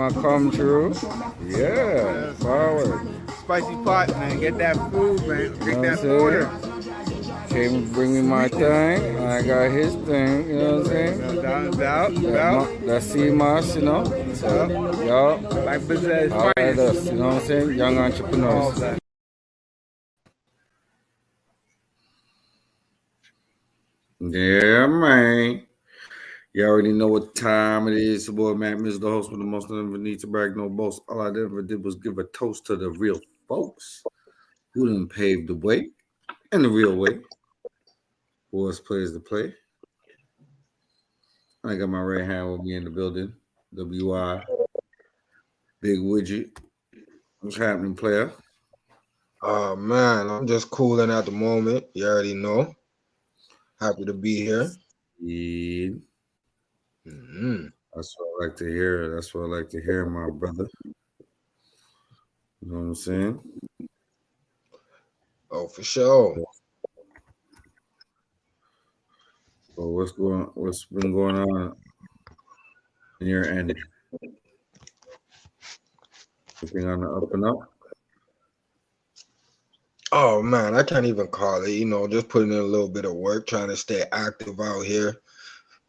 come true. Yeah, Yes, forward. man. Spicy pot, man. Get that food, man. You Drink know what I'm that water. saying? Came to bring me my Sweetness. thing, and I got his thing. You know what I'm saying? Down, down, That down. that sea moss, you know. So y'all, Like business all at finest. us. You know what I'm saying? Young All entrepreneurs. that. Yeah, man. You already know what time it is. Your boy Matt Miz, the host with the most. I never need to brag, no boast. All I ever did was give a toast to the real folks who done paved the way in the real way. Was plays to play. I got my right hand with me in the building. WI, Big Widget. What's happening, player? Man, I'm just cooling at the moment. You already know. Happy to be here. Yeah, hmm that's what I like to hear. That's what I like to hear, my brother. You know what I'm saying? Oh, for sure. So what's been going on in your end? Anything on the up and up? Oh man, I can't even call it. Just putting in a little bit of work, trying to stay active out here.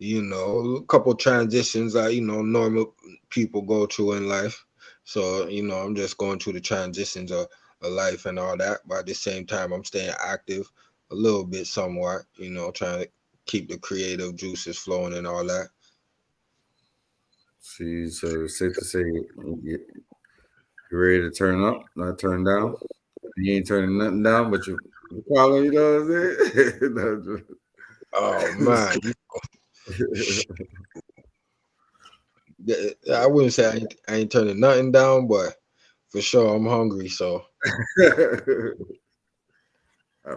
A couple transitions that normal people go through in life. So I'm just going through the transitions of life and all that. But at the same time, I'm staying active a little bit, somewhat. Trying to keep the creative juices flowing and all that. See, so it's safe to say you're ready to turn up, not turn down. You ain't turning nothing down, but you probably, you know what I'm saying? Oh man, I wouldn't say I ain't turning nothing down, but for sure I'm hungry, so I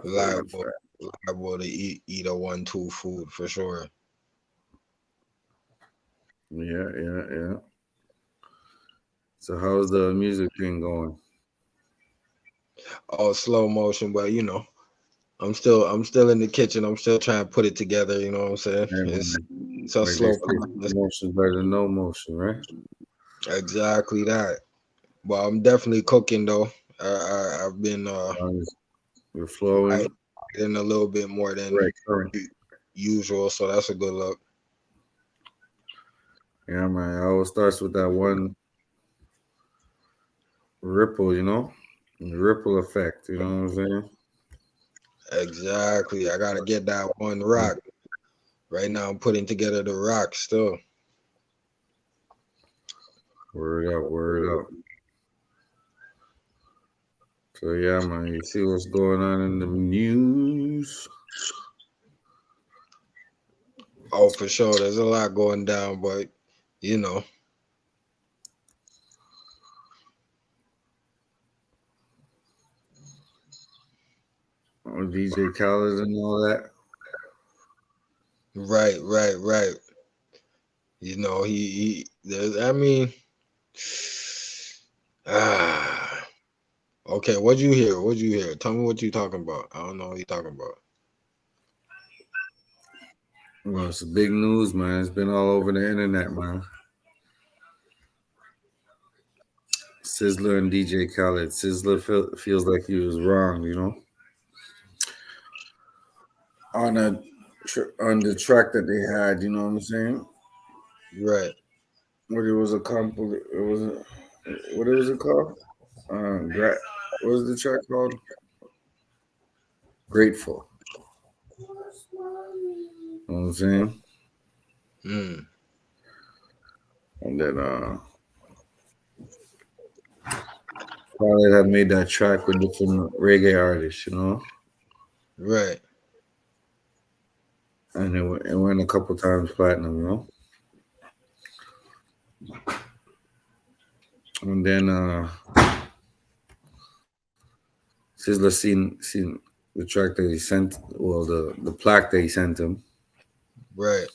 feel you, liable, fat. liable to eat a 1-2 food for sure. Yeah, yeah, yeah. So how's the music thing going? All slow motion, but I'm still in the kitchen. I'm still trying to put it together. You know what I'm saying? Hey, It's a like they slow say, process. motion better than no motion, right? Exactly that. But I'm definitely cooking though. I've been Long as you're flowing, in a little bit more than right current. usual, so that's a good look. Yeah, man. It always starts with that one ripple, the ripple effect. You know what I'm saying? Exactly. I gotta get that one rock. Right now, I'm putting together the rock still. Word up, word up. So yeah, man. You see what's going on in the news? Oh, for sure. There's a lot going down, but you know, DJ Khaled and all that. right, right, right. He there's. I mean, ah, okay. What'd you hear? What'd you hear? Tell me what you talking about. I don't know what you talking about. Well, it's big news, man. It's been all over the internet, man. Sizzler and DJ Khaled. Sizzler feels like he was wrong, on on the track that they had. You know what I'm saying? Right. What it was a it was what it was it called? What was the track called? Grateful. You know what I'm saying? Mm, And then Khaled had made that track with different reggae artists, right. and it went a couple times platinum, and then Sizzler seen the track that he sent, well, the plaque that he sent him, Right.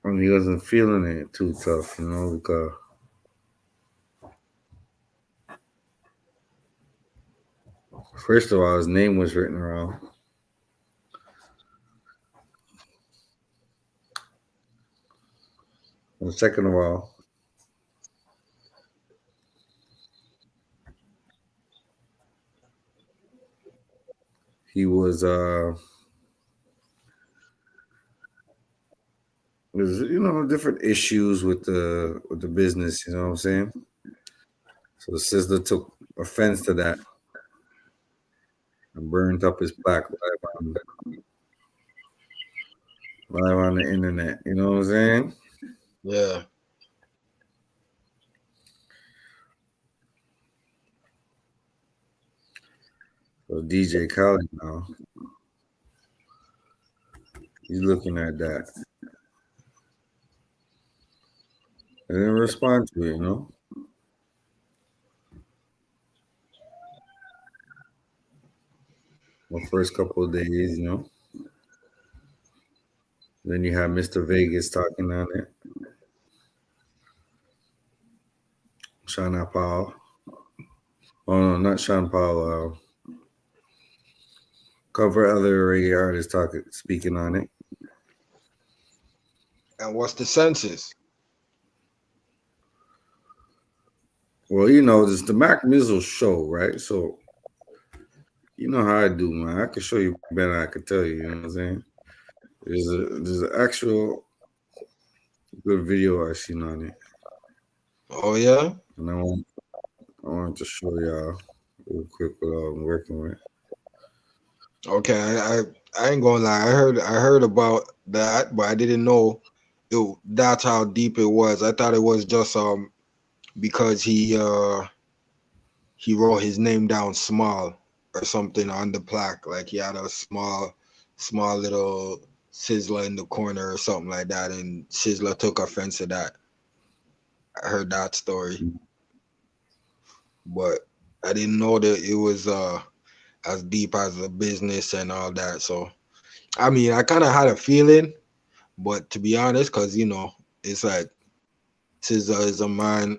and he wasn't feeling it too tough, because first of all, his name was written wrong, and second of all, he was there's different issues with the business. You know what I'm saying? So Sizzla took offense to that and burned up his plaque live on the internet. You know what I'm saying? Yeah. So DJ Khaled now he's looking at that and then respond to it. The first couple of days. Then you have Mr. Vegas talking on it. Sean Paul. Oh no, not Sean Paul. Cover other reggae artists speaking on it. And what's the census? Well, this is the Mac Mizzle show, right? So you know how I do, man. I can show you better than I can tell you. You know what I'm saying? There's an actual good video I seen on it, Oh yeah. and I wanted to show y'all real quick what I'm working with. Okay, I ain't gonna lie. I heard about that, but I didn't know that's how deep it was. I thought it was just because he wrote his name down small or something on the plaque, like he had a small little Sizzla in the corner or something like that, and Sizzla took offense to that. I heard that story, but I didn't know that it was as deep as the business and all that. So I mean, I kind of had a feeling, but to be honest, because it's like Sizzla is a man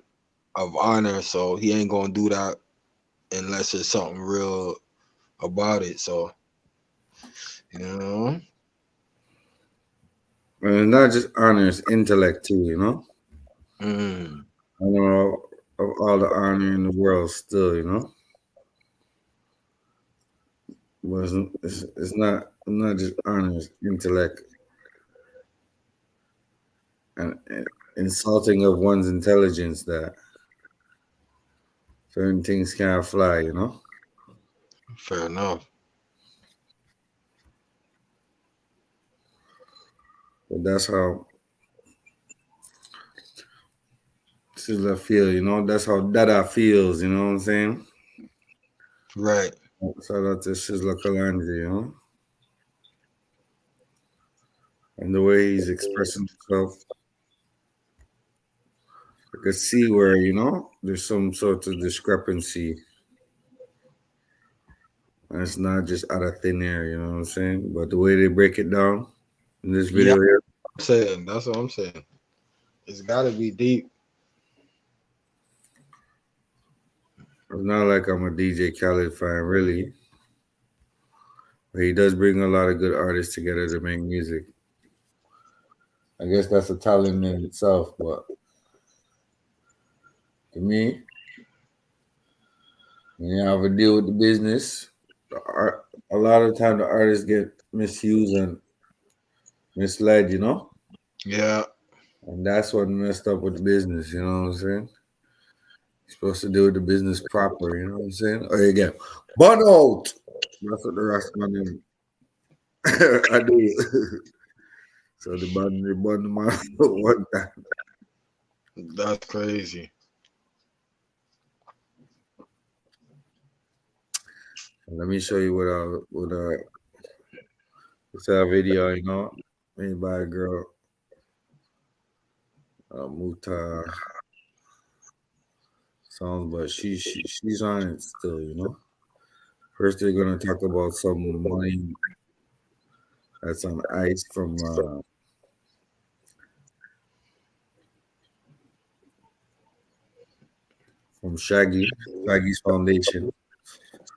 of honor, so he ain't gonna do that unless it's something real about it. So you know, And not just honor, it's intellect too. mm, I know of all the honor in the world still. But it's not just honor, it's intellect and insulting of one's intelligence that certain things can't fly. fair enough. But that's how Sizzla feel. That's how Dada feels, you know what I'm saying? Right. Shout out to Sizzla Kalonji. And the way he's expressing himself. I could see where, there's some sort of discrepancy. And it's not just out of thin air, you know what I'm saying? But the way they break it down in this Yeah, video here, I'm saying that's what I'm saying. It's got to be deep. it's not like I'm a DJ Khaled fan, really. But he does bring a lot of good artists together to make music. I guess that's a talent in itself, but to me, when you have to deal with the business, a lot of time the artists get misused and misled. Yeah. And that's what messed up with the business, you know what I'm saying? You're supposed to do the business proper, you know what I'm saying? Oh, again, bun out. That's what the rest of them I do. So the bun them out one time. That's crazy. Let me show you it's a video, made by a girl, Muta songs, but she's on it still. First, they're gonna talk about some money that's on ice from Shaggy's foundation.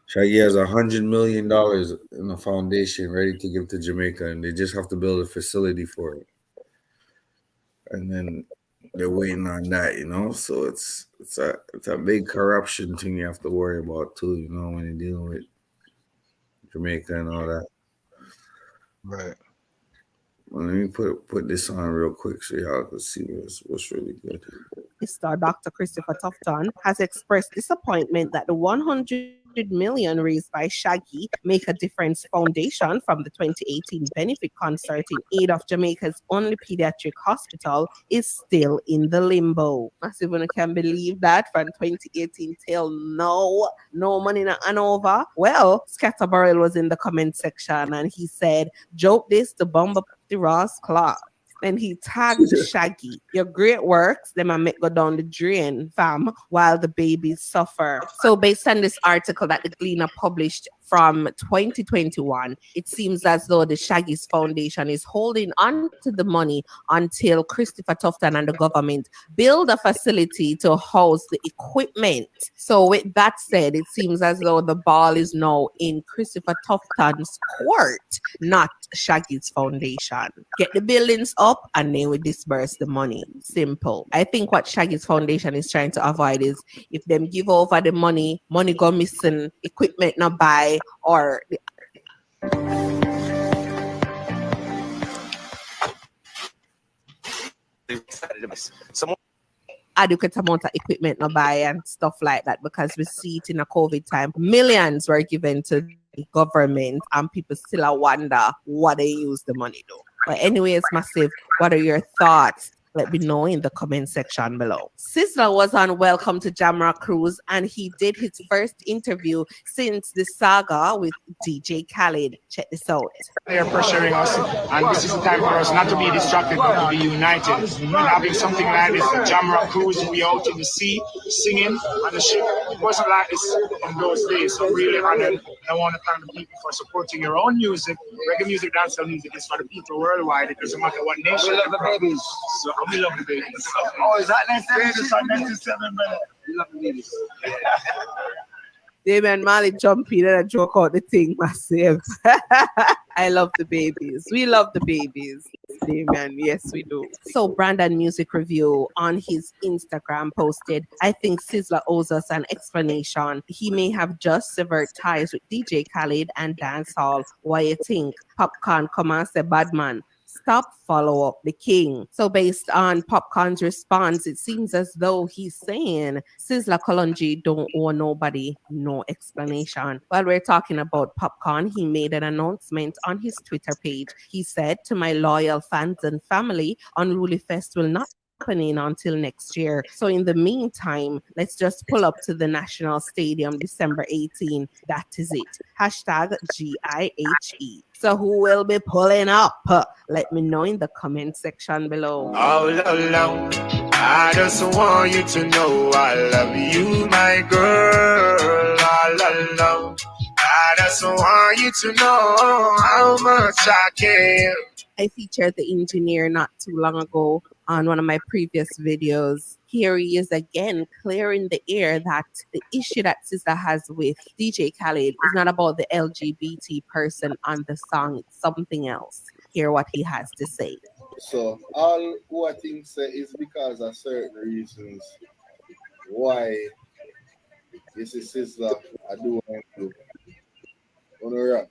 Shaggy has $100 million in a foundation ready to give to Jamaica, and they just have to build a facility for it. And then they're waiting on that. So it's a big corruption thing you have to worry about too, when you're dealing with Jamaica and all that. Right. Well, let me put this on real quick so y'all can see what's really good. Star Dr. Christopher Tufton has expressed disappointment that the 100 million raised by Shaggy Make a Difference Foundation from the 2018 benefit concert in aid of Jamaica's only pediatric hospital is still in the limbo. Massive, one can believe that from 2018 till now, no money in Hanover. Well, Scatterbarrel was in the comment section and he said, "Joke this to bump up the Ross clock." Then he tagged Shaggy. "Your great works, them I make go down the drain, fam, while the babies suffer." So based on this article that the Gleaner published from 2021, it seems as though the Shaggy's Foundation is holding on to the money until Christopher Tufton and the government build a facility to house the equipment. So with that said, it seems as though the ball is now in Christopher Tufton's court, not Shaggy's Foundation. Get the buildings up and then we disperse the money. Simple. I think what Shaggy's Foundation is trying to avoid is if them give over the money go missing, equipment not buy, or the adequate amount of equipment not buy and stuff like that, because we see it in a COVID time. Millions were given to the government and people still wonder what they use the money to. But anyways, Massive, what are your thoughts? Let me know in the comment section below. Sizzla was on Welcome to Jamrock Cruise and he did his first interview since the saga with DJ Khaled. Check this out. They are pressuring us, and this is the time for us not to be distracted, but to be united. And having something like this, a Jamrock Cruise, we out in the sea, singing on the ship. It wasn't like this in those days, so really honored. And I want to thank the people for supporting your own music. Reggae music, dancehall music is for the people worldwide. It doesn't matter what nation. We love the babies. So we love the babies. Oh, is that next time? It's on 97, brother. We love the babies. Damian Marley jump in and I joke out the thing, Massive. I love the babies. We love the babies, Damian. Yes, we do. So Brandon Music Review on his Instagram posted, "I think Sizzla owes us an explanation. He may have just severed ties with DJ Khaled and dancehall. What you think? Popcorn come and say bad man. Stop, follow up the king." So based on Popcorn's response, it seems as though he's saying Sizzla Kalonji don't owe nobody no explanation. While we're talking about Popcorn, he made an announcement on his Twitter page. He said, "To my loyal fans and family, Unruly Fest will not happening until next year. So in the meantime, let's just pull up to the National Stadium December 18. That is it. Hashtag GIHE. So who will be pulling up? Let me know in the comment section below. All alone, I just want you to know I love you, my girl. All alone, I just want you to know how much I care. I featured the engineer not too long ago on one of my previous videos. Here he is again, clearing the air that the issue that Sizzla has with DJ Khaled is not about the LGBT person on the song, it's something else. Hear what he has to say. So all who I think say is because of certain reasons why this is Sizzla I do want to on a rap.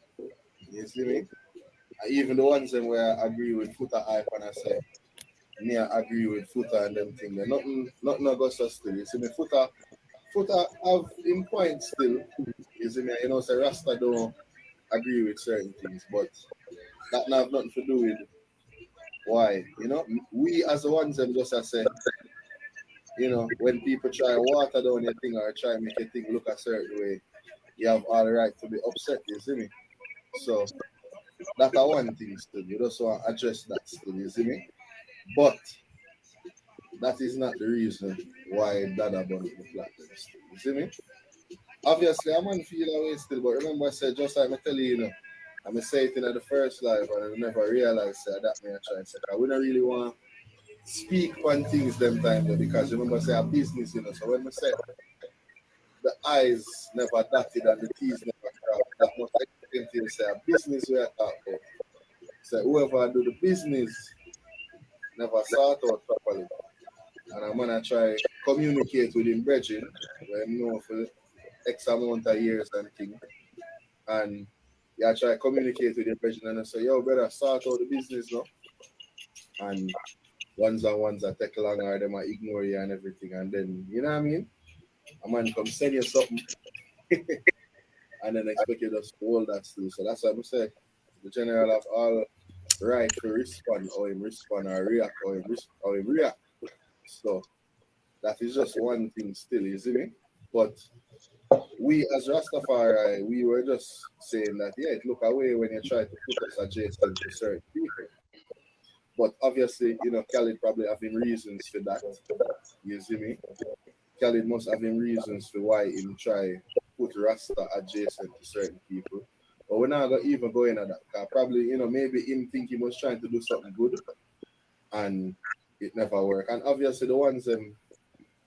You see me? Even the ones them where I agree with Footer hype and I say me I agree with Footer and them thing. Nothing Augusta still. You see me? Footer have in point still. You see me? You know, say Rasta don't agree with certain things, but that not have nothing to do with why. You know, we as the ones them just say, you know, when people try water down your thing or try make your thing look a certain way, you have all the right to be upset, you see me? So that's one thing still. You just want to address that still, you see me? But that is not the reason why Dada bought the platinum still. You see me? Obviously, I'm on feel away still, but remember I said just like I tell you, you know, I'm say it in the first live and I never realized that may I try and say I wouldn't really want to speak on things them time there because remember I say a business, you know. So when I say the I's never dotted and the T's never crossed, that must explain to you say a business we are talking about. So whoever do the business never sort out properly. And I'm gonna try communicate with him brethren when know for X amount of years and things. And you try to communicate with your president and say, yo, better start out the business now. And ones are take longer, them might ignore you and everything. And then, you know what I mean? A man come send you something and then expect you just to hold that still. So that's what I'm saying. The general have all right to respond or him respond or react or him react. So that is just one thing still, you see me? But we as Rastafari, we were just saying that yeah, it look away when you try to put us adjacent to certain people. But obviously, you know, Khaled probably having reasons for that. You see me? Khaled must have him reasons for why him try put Rasta adjacent to certain people. But we're not gonna even go into that. 'Cause probably, you know, maybe him think he was trying to do something good and it never worked. And obviously the ones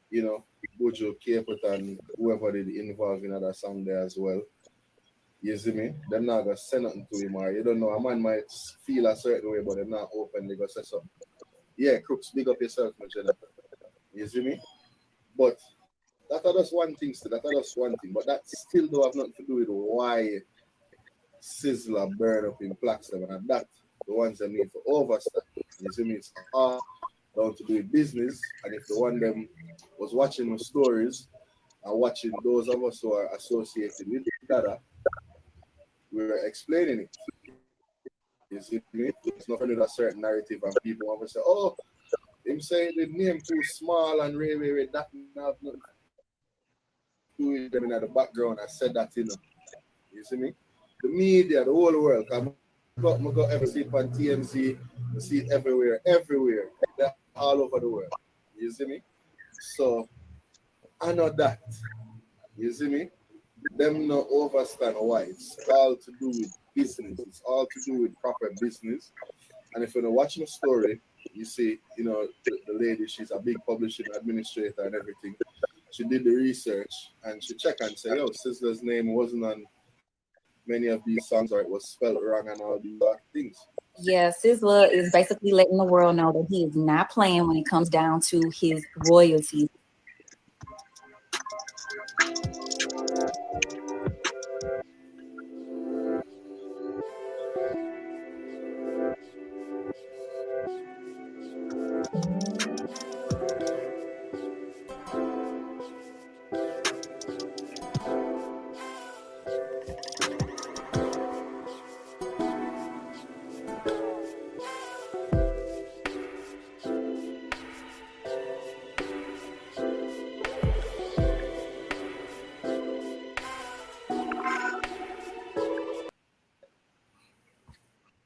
you know, Bojo, Caput and whoever did involved in that song there as well. You see me? Them not gonna say nothing to him or you don't know, a man might feel a certain way, but they're not openly gonna say something. Yeah, Crooks, big up yourself, my general. You see me? But that are just one thing still, that are just one thing. But that still don't have nothing to do with why Sizzla burn up in Plaque 7 and that the ones that need for overstep. You see me? It's all down to do with business. And if the one them was watching the stories and watching those of us who are associated with that, we were explaining it. You see me? It's not only a certain narrative and people want to say, oh, him say the name too small and really that have nothing to do with them in the background. I said that, you know. You see me? The media, the whole world. I got ever see it on TMZ, I see it everywhere. They're all over the world. You see me? So I know that. You see me? Them not overstand why. It's all to do with business. It's all to do with proper business. And if you're watching the story, you see, you know, the lady, she's a big publishing administrator and everything. She did the research and she checked and said, yo, Sizzla's name wasn't on many of these songs or it was spelled wrong and all these things. Yeah, Sizzla is basically letting the world know that he is not playing when it comes down to his royalties.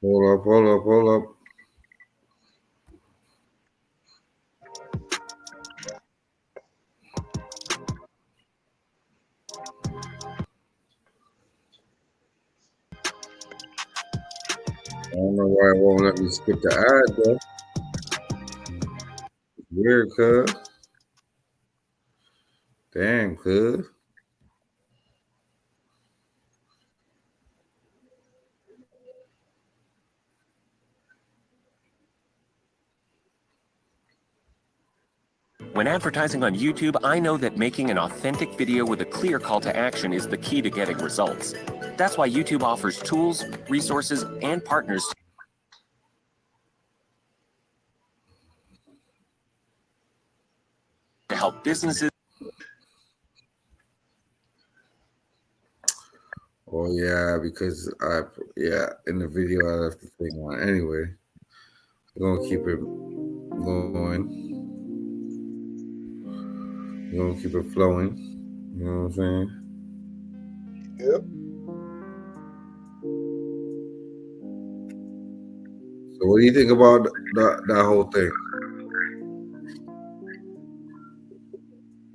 Hold up. I don't know why it won't let me skip the ad though. It's weird, cuz. Damn, cuz. When advertising on YouTube, I know that making an authentic video with a clear call to action is the key to getting results. That's why YouTube offers tools, resources, and partners to help businesses. Oh yeah, because in the video I left the thing on. Anyway, we're gonna keep it going. We're gonna keep it flowing. You know what I'm saying? Yep. So what do you think about that whole thing?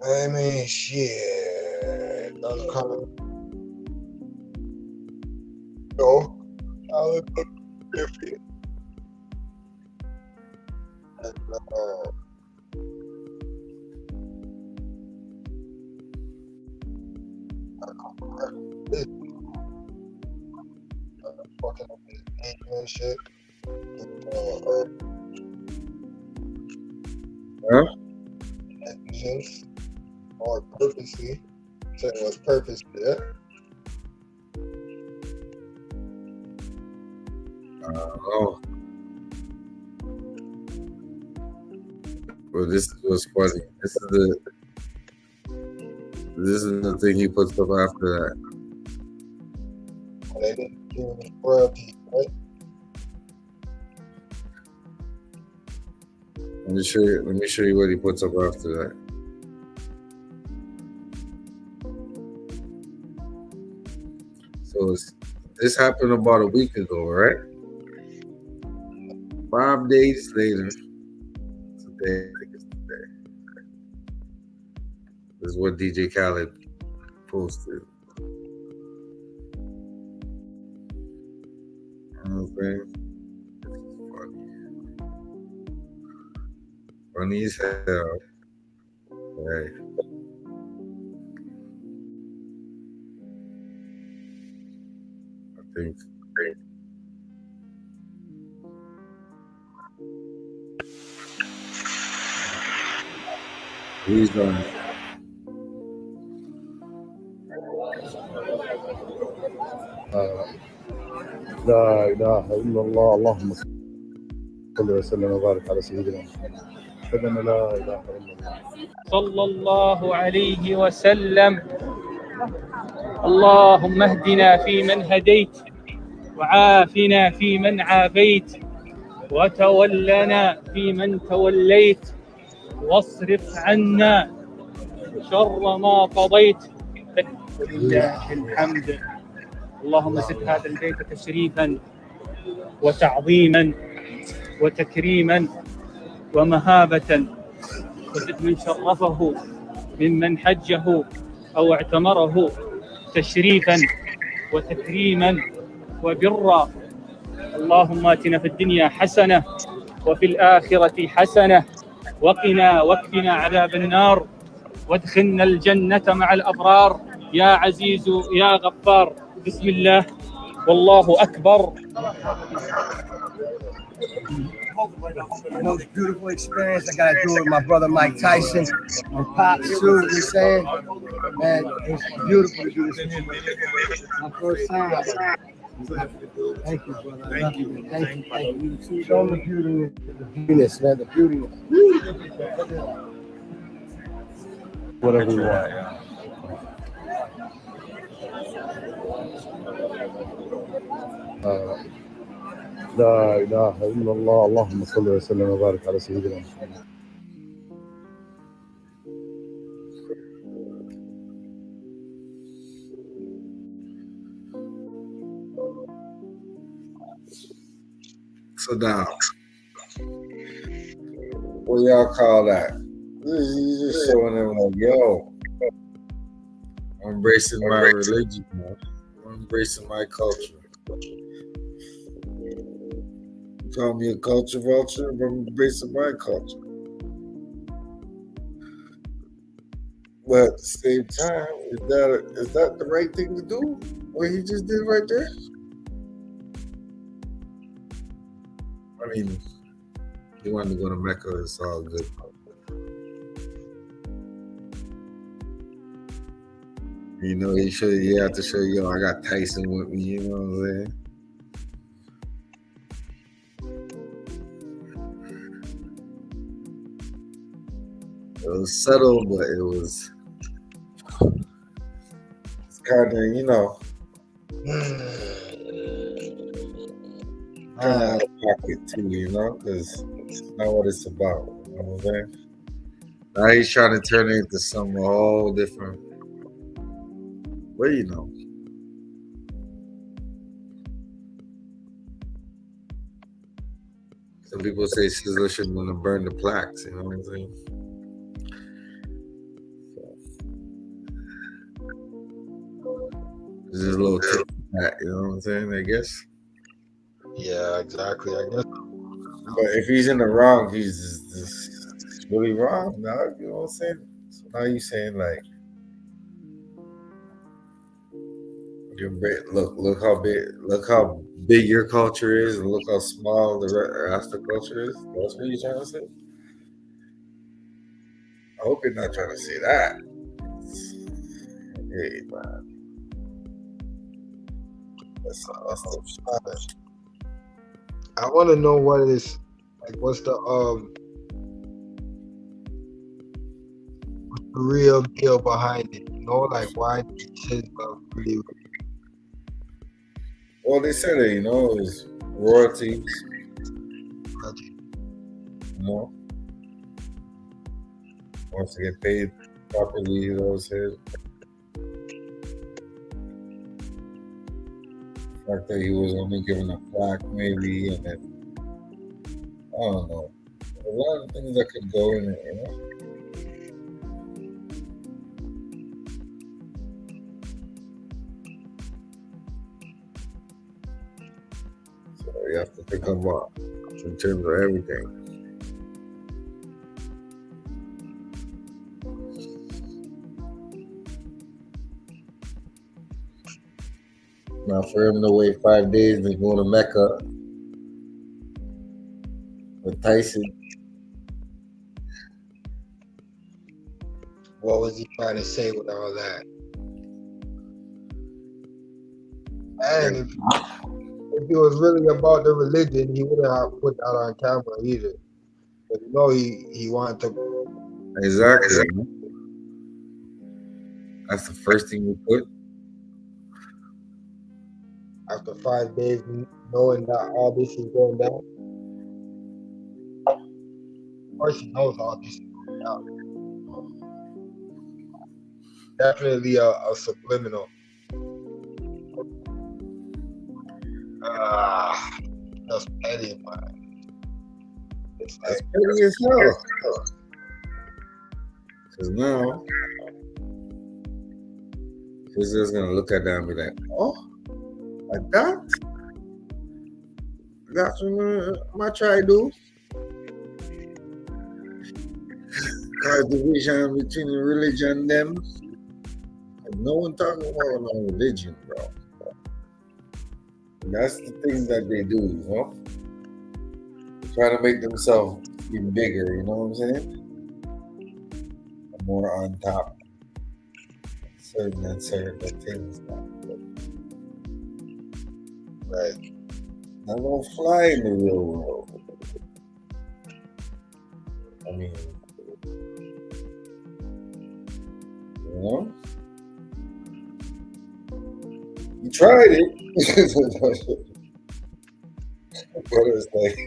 I mean, shit. That's kind of. No, I look different. And, fucking up his name and shit. Negligence or purposely. So it was purpose there. Oh, well, this is what's funny. This is the thing he puts up after that. They didn't give him royalties, right? Let me show you what he puts up after that. So this happened about a week ago, right? 5 days later, today, I think it's today. This is what DJ Khaled posted. You know what I'm saying? This is funny. Funny as hell. Hey. I think. He's on. لا إله إلا الله اللهم صل وسلم وبارك على سيدنا محمد. أشهد أن لا إله إلا الله صلى الله عليه وسلم. اللهم اهدنا فيمن هديت وعافنا فيمن عافيت وتولنا فيمن توليت واصرف عنا شر ما قضيت ولله الحمد. اللهم زد هذا البيت تشريفا وتعظيما وتكريما ومهابة، وزد من شرفه ممن حجه أو اعتمره تشريفا وتكريما وبرا. اللهم آتنا في الدنيا حسنة وفي الآخرة حسنة وقنا واكفنا عذاب النار وادخلنا الجنة مع الأبرار يا عزيز يا غفار. بسم الله والله أكبر. The most beautiful experience I got to do with my brother Mike Tyson and Pop Sue. You know what I'm saying? Man, it's beautiful to do this. My first time. Thank you, brother. Thank you. Thank you. Show the beauty, the beautiness, man. The beauty. whatever you want. لا إله إلا الله اللهم صل وسلم وبارك على سيدنا محمد. So now, what y'all call that? He's just showing them like, yo, I'm embracing my religion, man. I'm embracing my culture. You call me a culture vulture, but I'm embracing my culture. But at the same time, is that the right thing to do? What he just did right there? I mean, he wanted to go to Mecca, it's all good. You know, he had to show you, yo, I got Tyson with me, you know what I'm saying? It was subtle, but it's kind of, you know, kind of out of pocket too, you know, because it's not what it's about, you know what I'm saying? Now he's trying to turn it into something all different. Well, you know. Some people say Sizzla should want to burn the plaques, you know what I'm saying? This is a little tip for that, you know what I'm saying, I guess? Yeah, exactly. I guess. But if he's in the wrong, he's just really wrong, dog. You know what I'm saying? So now you saying like, look how big your culture is, and look how small the rest of the culture is. That's what you're trying to say. I hope you're not trying to say that. Hey, man. That's the I want to know what is like. What's the real deal behind it? You know, like why did Sizzla really? Well, they said it, you know, it was royalties, you know. Once they get paid properly, you know what I'm saying? The fact that he was only given a plaque, maybe, and then, I don't know. A lot of things that could go in it, you know? So you have to think about in terms of everything. Now, for him to wait 5 days to go to Mecca with Tyson, What was he trying to say with all that? And if it was really about the religion, he wouldn't have put that on camera either. But you know, he wanted to. exactly. You know? That's the first thing you put. After 5 days, knowing that all this is going down. Of course, he knows all this is going down. Definitely a subliminal. That's petty, man. It's That's like petty as hell. Because now, he's just going to look at that and be like, oh, like that? That's what I try to do. Cause division between the religion them. And no one talking about no religion, bro. And that's the things that they do, you know? They try to make themselves be bigger, you know what I'm saying? More on top. Certain things. Right. That don't fly in the real world. I mean, you know? You tried it. But it's like,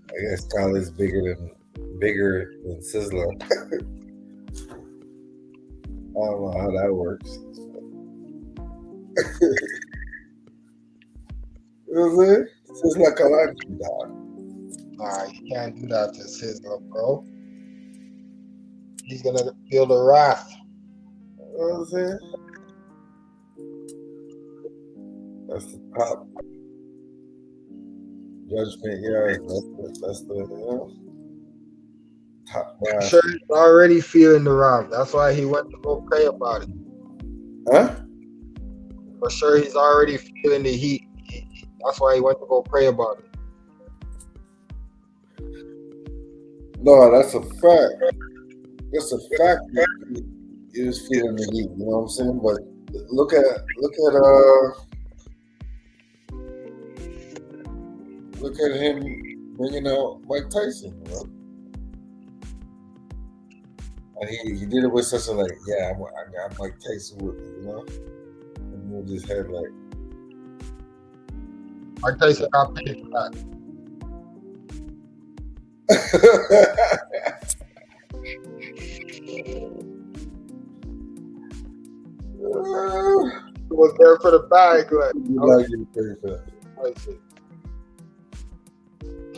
I guess Khaled's bigger than Sizzla. I don't know how that works. You know what I'm saying? Sizzla Khaled, dog. nah, you can't do that to Sizzla, bro. He's gonna feel the wrath. You know what I'm saying? That's the top judgment, yeah. That's the you know, top I'm brass. sure he's already feeling the wrath. That's why he went to go pray about it. Huh? For sure, he's already feeling the heat. That's why he went to go pray about it. No, that's a fact. That's a fact. He was feeling the heat, you know what I'm saying? But look at him bringing out Mike Tyson, you know? And he did it with such a like, yeah, I got Mike Tyson with me, you know? And moved his head like. Mike Tyson got paid for that. He was there for the bag, like.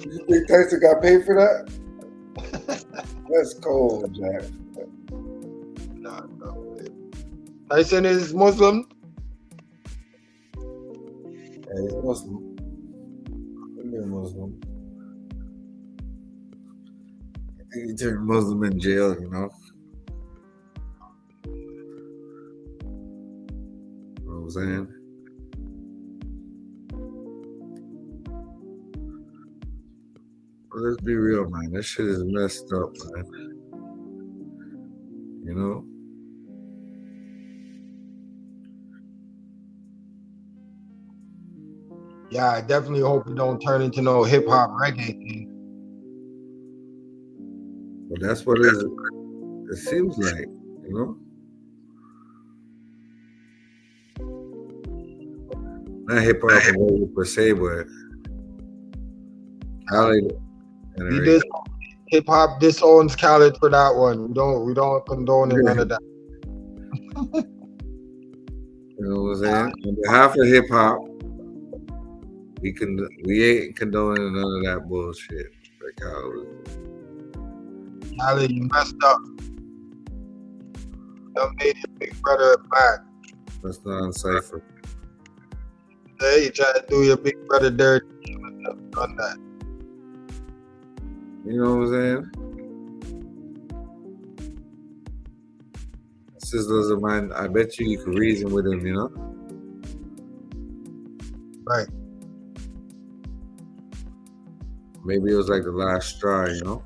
You think Tyson got paid for that? That's cold, Jack. Nah. Tyson is Muslim. Yeah, he's Muslim. He's Muslim. I think he turned Muslim in jail, you know? You know what I'm saying? But let's be real, man. That shit is messed up, man. You know? Yeah, I definitely hope it don't turn into no hip hop reggae thing. But that's what it seems like, you know? Not hip hop and reggae per se, but Khaled and He reggae. did hip hop disowns Khaled for that one. We don't condone none of that. You know what I'm saying? On behalf of hip hop, we ain't condoning none of that bullshit. Like Khaled. Khaled, you messed up. You made your big brother mad. That's not uncipher. Hey, you try to do your big brother dirty. You shouldn't have done that. You know what I'm saying? Sizzla's a man. I bet you could reason with him, you know? Right. Maybe it was like the last straw, you know?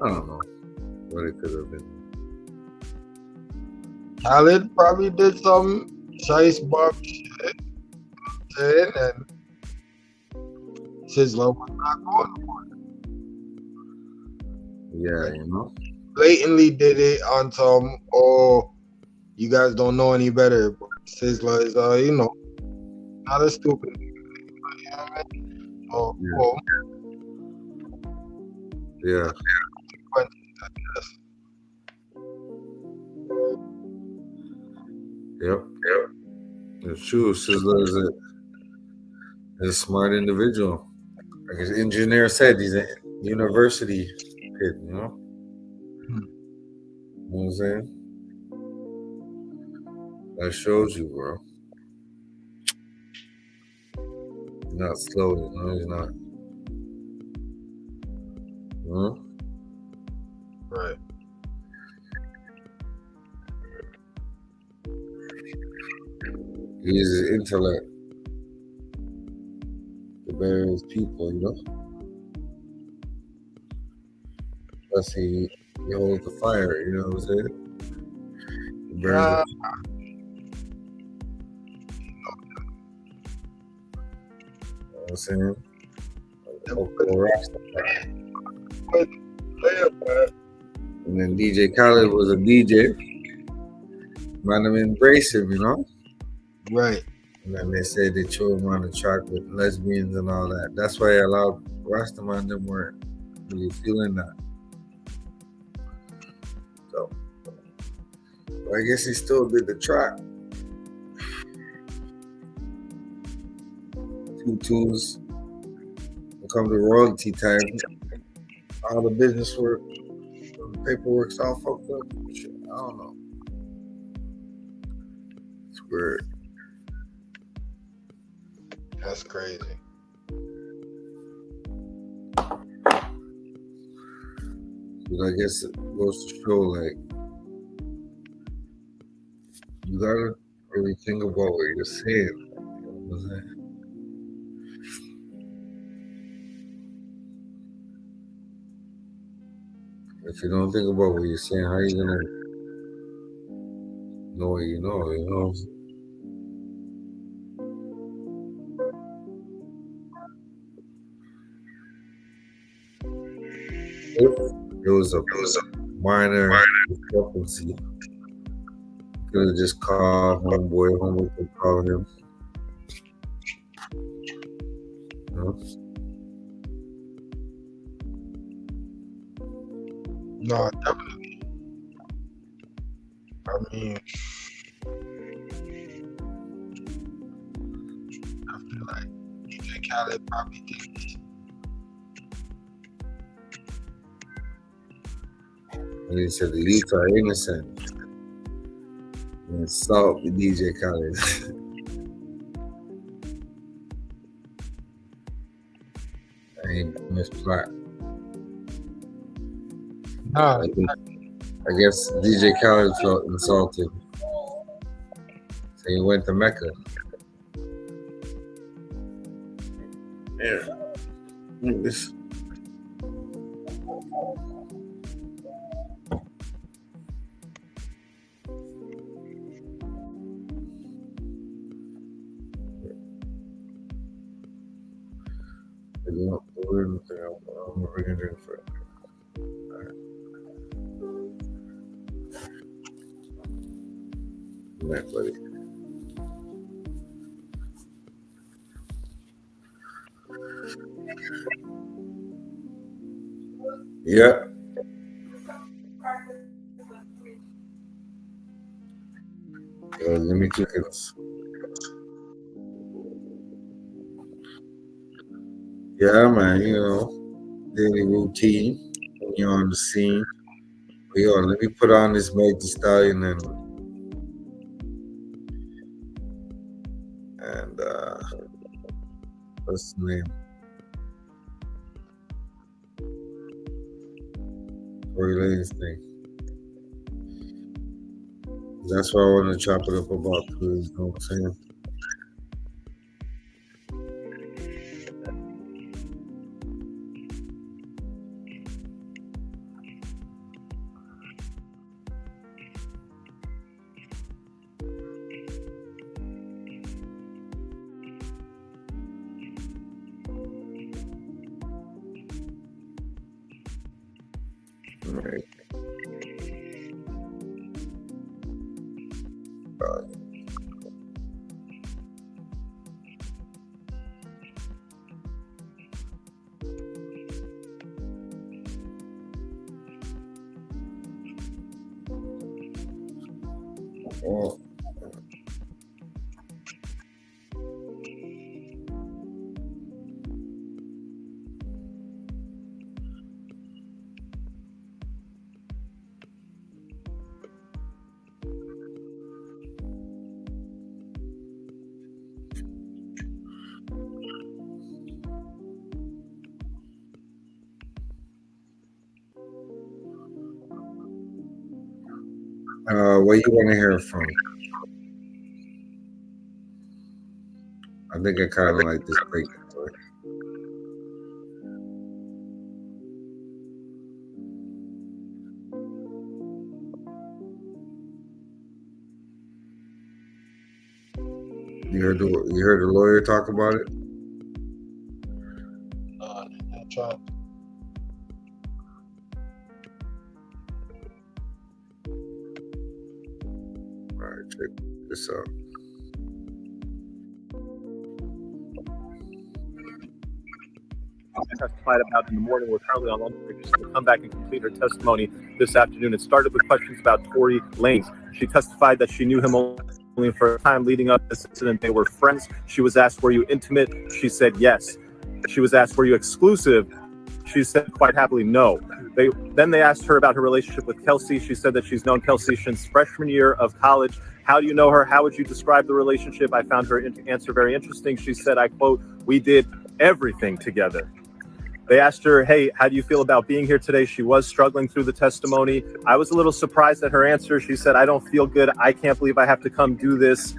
I don't know what it could have been. Khaled probably did some Shice Bump shit. And Sizzla was not going for it. Yeah, you know? Blatantly did it on some, oh, you guys don't know any better. But Sizzla is, you know, not a stupid nigga. You know what I mean? So, Yeah. consequences, I guess. Yep. It's true. Sizzla is a smart individual. Like his engineer said, he's a university kid, you know? You know what I'm saying? That shows you, bro. He's not slow, you know? He's not. Huh? Right. He uses his intellect to better his people, you know? Plus, he holds the fire, you know what I'm saying? He burns it. You know what I'm saying? And then DJ Khaled was a DJ. Man, them embrace him, you know? Right. And then they said they threw him on the track with lesbians and all that. That's why a lot of Rastaman them weren't really feeling that. So, but I guess he still did the track. 2 2s. Come to royalty time. All the business work, the paperwork's all fucked up. Shit, I don't know. It's weird. That's crazy. But I guess it goes to show, like, you gotta really think about what you're saying. You know what I'm saying? If you don't think about what you're saying, how are you gonna know what you know? You know? It was a minor discrepancy. Could have just called homeboy. Homeboy could call him. You know? No, definitely. I mean, I feel like DJ Khaled probably did this. And he said the youth are innocent. And insult the DJ Khaled. I ain't misplot. Nah, I guess DJ Khaled felt insulted. So he went to Mecca. Yeah. This. gonna bring a drink for it. Right, buddy. Yeah. Let me click it. Yeah, man, you know, daily routine when you're on the scene. But yo, let me put on this Meg Thee Stallion and what's the name? Tory Lanez thing. That's why I want to chop it up about, please. You know what I'm saying? Right. Oh. Where you want to hear from? I think I kind of like this break. You heard the lawyer talk about it? I tried. All right, check this out. Testified about in the morning. We're currently on lunch break. She's going to come back and complete her testimony this afternoon. It started with questions about Tory Lanez. She testified that she knew him only for a time leading up to this incident. They were friends. She was asked, were you intimate? She said yes. She was asked, were you exclusive? She said quite happily no. Then they asked her about her relationship with Kelsey. She said that she's known Kelsey since freshman year of college. How do you know her? How would you describe the relationship? I found her answer very interesting. She said, I quote, we did everything together. They asked her, hey, how do you feel about being here today? She was struggling through the testimony. I was a little surprised at her answer. She said, I don't feel good. I can't believe I have to come do this.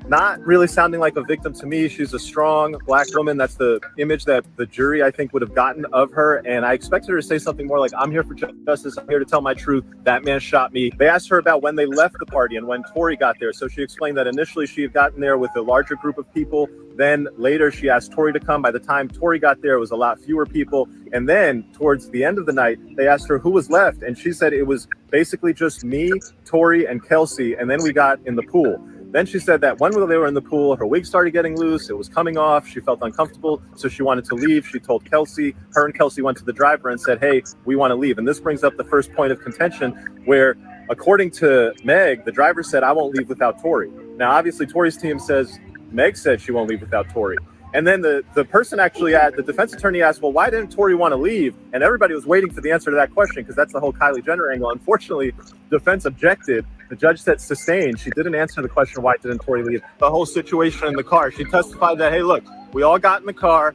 Not really sounding like a victim to me. She's a strong Black woman. That's the image that the jury, I think, would have gotten of her. And I expected her to say something more like, I'm here for justice. I'm here to tell my truth. That man shot me. They asked her about when they left the party and when Tory got there. So she explained that initially she had gotten there with a larger group of people. Then later she asked Tory to come. By the time Tory got there, it was a lot fewer people. And then towards the end of the night, they asked her who was left. And she said it was basically just me, Tory, and Kelsey. And then we got in the pool. Then she said that when they were in the pool, her wig started getting loose. It was coming off. She felt uncomfortable, so she wanted to leave. She told Kelsey. Her and Kelsey went to the driver and said, hey, we want to leave. And this brings up the first point of contention where, according to Meg, the driver said, I won't leave without Tory. Now, obviously, Tory's team says Meg said she won't leave without Tory. And then the person actually, the defense attorney asked, well, why didn't Tory want to leave? And everybody was waiting for the answer to that question because that's the whole Kylie Jenner angle. Unfortunately, defense objected. The judge said sustained. She didn't answer the question, why didn't Tory leave? The whole situation in the car. She testified that, hey, look, we all got in the car.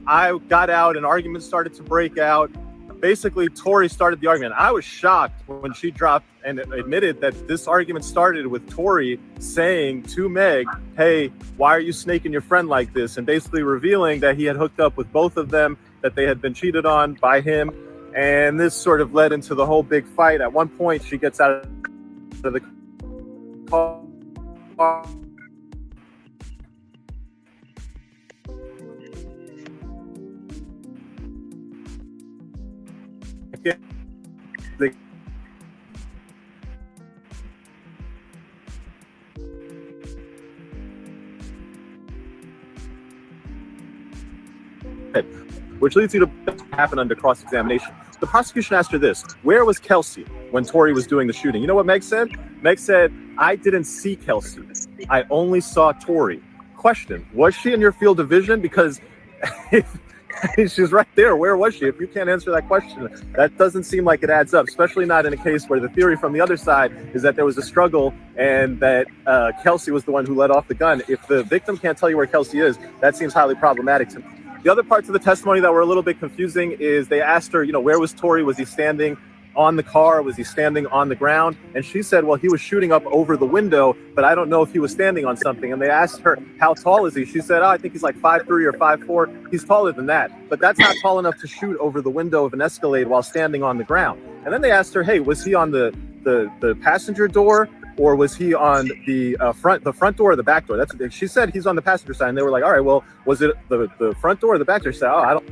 I got out. An argument started to break out. Basically, Tory started the argument. I was shocked when she dropped and admitted that this argument started with Tory saying to Meg, hey, why are you snaking your friend like this? And basically revealing that he had hooked up with both of them, that they had been cheated on by him. And this sort of led into the whole big fight. At one point, she gets out of the car. which leads you to what happened under cross-examination. The prosecution asked her this: where was Kelsey when Tory was doing the shooting? You know what Meg said? Meg said, I didn't see Kelsey. I only saw Tory. Question: was she in your field of vision? Because she's right there. Where was she? If you can't answer that question, that doesn't seem like it adds up, especially not in a case where the theory from the other side is that there was a struggle and that Kelsey was the one who let off the gun. If the victim can't tell you where Kelsey is, that seems highly problematic to me. The other parts of the testimony that were a little bit confusing is they asked her, where was Tory? Was he standing on the car? Was he standing on the ground? And she said, well, he was shooting up over the window, but I don't know if he was standing on something. And they asked her, how tall is he? She said, I think he's like 5'3" or 5'4". He's taller than that, but that's not tall enough to shoot over the window of an Escalade while standing on the ground. And then they asked her, hey, was he on the passenger door, or was he on the front door or the back door? She said he's on the passenger side. And they were like, all right, well, was it the front door or the back door? She said, I don't.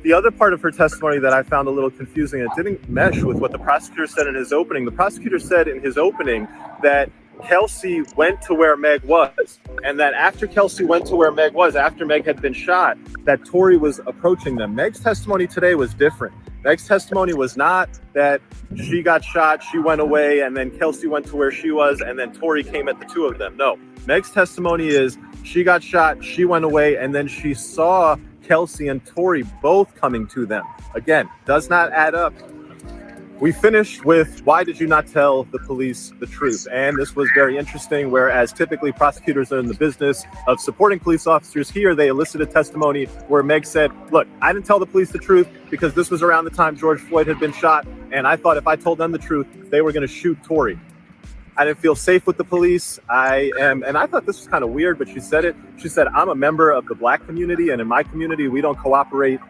The other part of her testimony that I found a little confusing, it didn't mesh with what the prosecutor said in his opening. The prosecutor said in his opening that Kelsey went to where Meg was, and that after Kelsey went to where Meg was, after Meg had been shot, that Tory was approaching them. Meg's testimony today was different. Meg's testimony was not that she got shot, she went away, and then Kelsey went to where she was, and then Tory came at the two of them. No, Meg's testimony is she got shot, she went away, and then she saw Kelsey and Tory both coming to them. Again, does not add up. We finished with, why did you not tell the police the truth? And this was very interesting, whereas typically prosecutors are in the business of supporting police officers. Here, they elicited testimony where Meg said, look, I didn't tell the police the truth because this was around the time George Floyd had been shot, and I thought if I told them the truth, they were going to shoot Tory. I didn't feel safe with the police. And I thought this was kind of weird, but she said it. She said, I'm a member of the Black community, and in my community, we don't cooperate.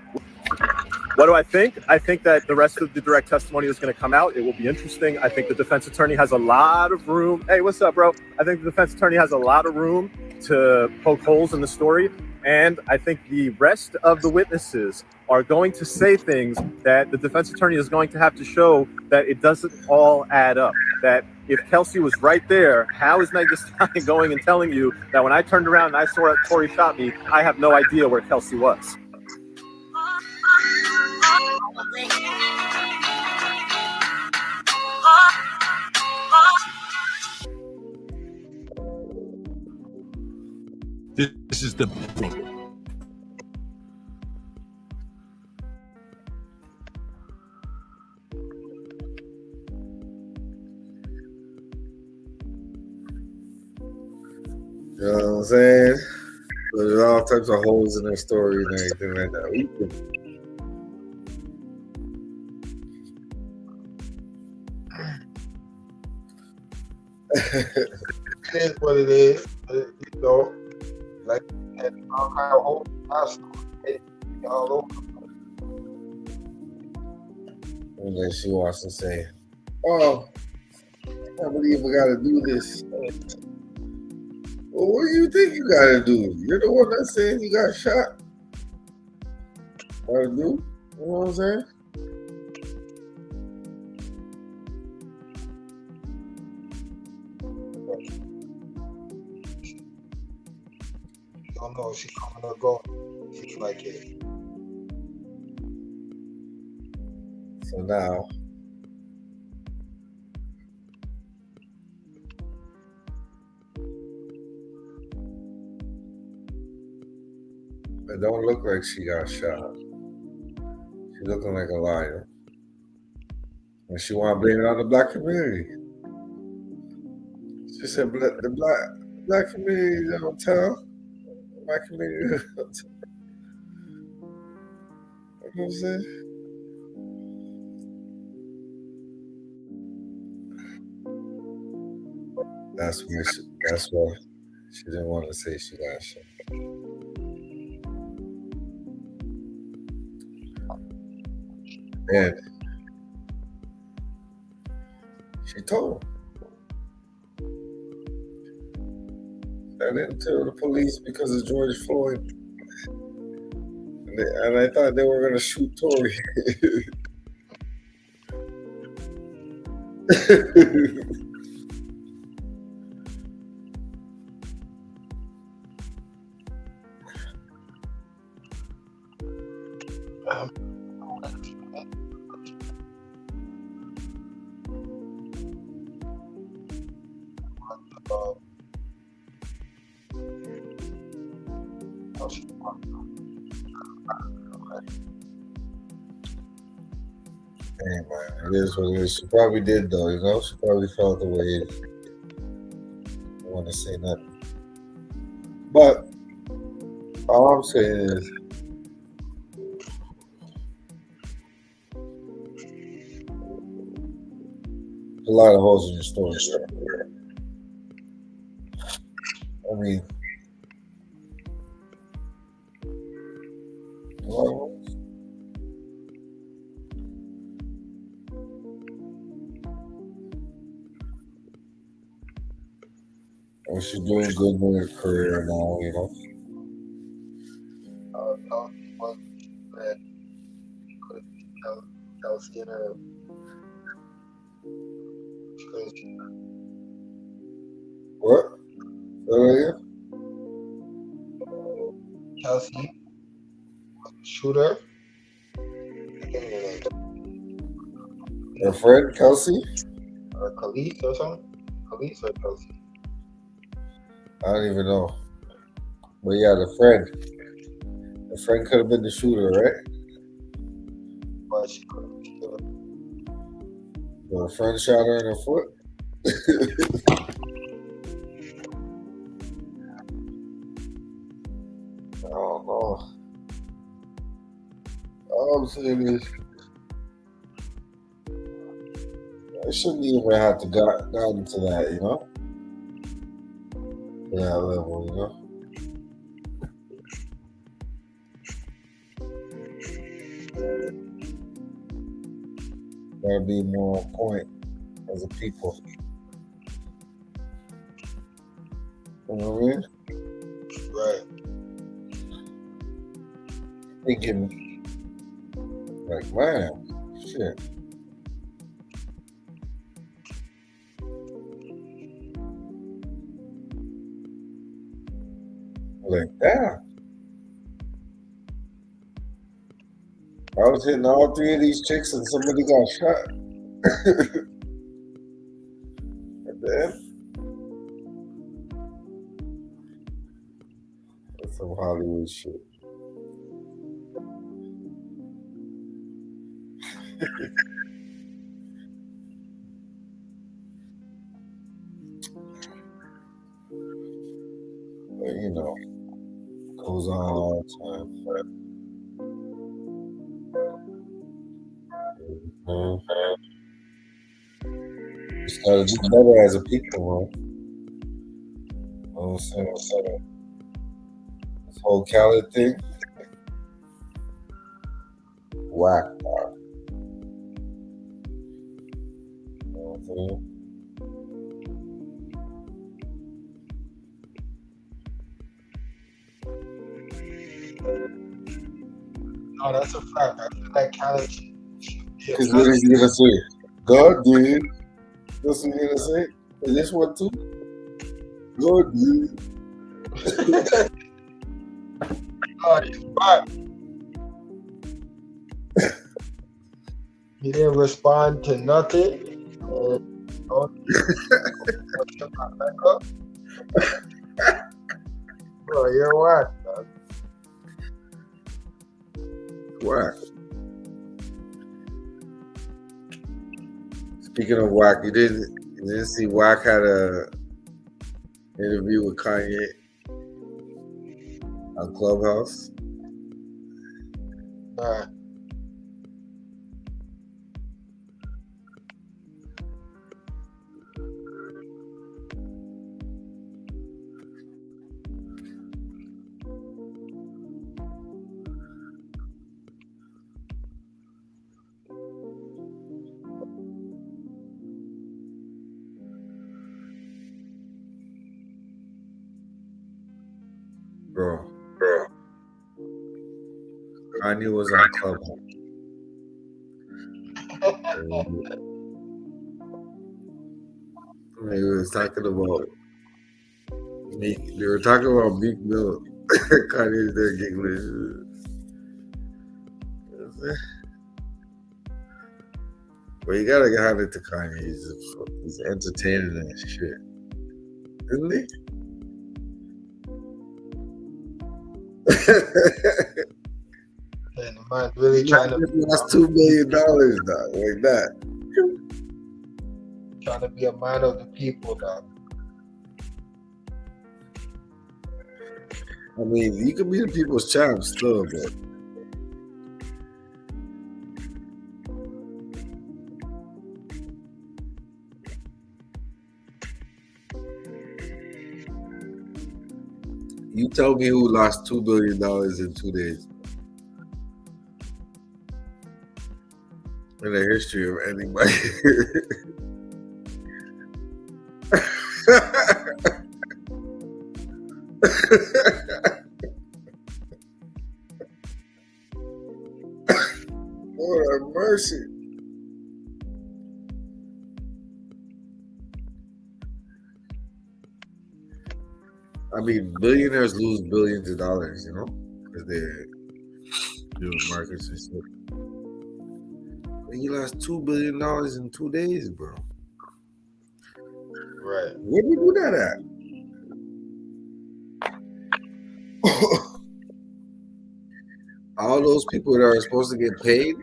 What do I think? I think that the rest of the direct testimony is going to come out. It will be interesting. I think the defense attorney has a lot of room. Hey, what's up, bro? I think the defense attorney has a lot of room to poke holes in the story. And I think the rest of the witnesses are going to say things that the defense attorney is going to have to show that it doesn't all add up. That if Kelsey was right there, how is Meg Thee Stallion going and telling you that when I turned around and I saw Tory shot me, I have no idea where Kelsey was? This is the thing. You know what I'm saying? There's all types of holes in their story and everything like that. It is what it is. Like and all kind of whole story all over. And then she wants to say, "Oh, I can't believe we got to do this." Well, what do you think you got to do? You're the one that's saying you got shot. Got to do? You know what I'm saying? Don't know if she's coming or going. She's like it. So now, it don't look like she got shot. She's looking like a liar. And she want to blame it on the Black community. She said the black community don't tell. The Black community don't tell. You know what I'm saying? That's why she didn't want to say she got shot. And she told him. I didn't tell the police because of George Floyd. And I thought they were going to shoot Tory. Hey, man, it is what it is. She probably did, though, you know? She probably felt the way it. I don't want to say nothing. But all I'm saying is, a lot of holes in your story. I mean, a lot of holes. And she's doing good with her career now, you know? Kelsey and her. What? Kelsey, shooter. Her friend, Kelsey? Or Khalid or something? Khalid or Kelsey? I don't even know. But yeah, the friend. The friend could have been the shooter, right? But she couldn't. The friend shot her in her foot. I don't know. All I'm saying is, I shouldn't even have to got into that, you know? To that level, you know? Gotta be more on point as a people. You know what I mean? Right. Thinking, like, man, shit. Like, damn. I was hitting all three of these chicks and somebody got shot. At the end. That's some Hollywood shit. But, you know, goes on all the time. Just gotta do better as a people, man. You know what I'm saying? This whole Khaled thing, whack. You know what I'm saying? No, that's a fact. I feel like Khaled. Because what is he gonna say? God did. That's what he's gonna say? Is this one too? God did. He didn't respond to nothing. Bro, you're whack, man. Whack. Speaking of whack, you didn't see Whack had a interview with Kanye on Clubhouse? Bro. Kanye was on Clubhouse. They was talking about Meek. They were talking about Meek Mill. Kanye's there giggling. But you gotta hand it to Kanye. He's entertaining and shit. Isn't he? And the man really trying to lost $2 billion, dog, like that. Trying to be a man of the people, dog. I mean, you can be the people's champ still, but you tell me who lost $2 billion in 2 days in the history of anybody. Lord have mercy. I mean, billionaires lose billions of dollars, you know, because they're doing markets and shit. But he lost $2 billion in 2 days, bro. Right. Where did you do that at? All those people that are supposed to get paid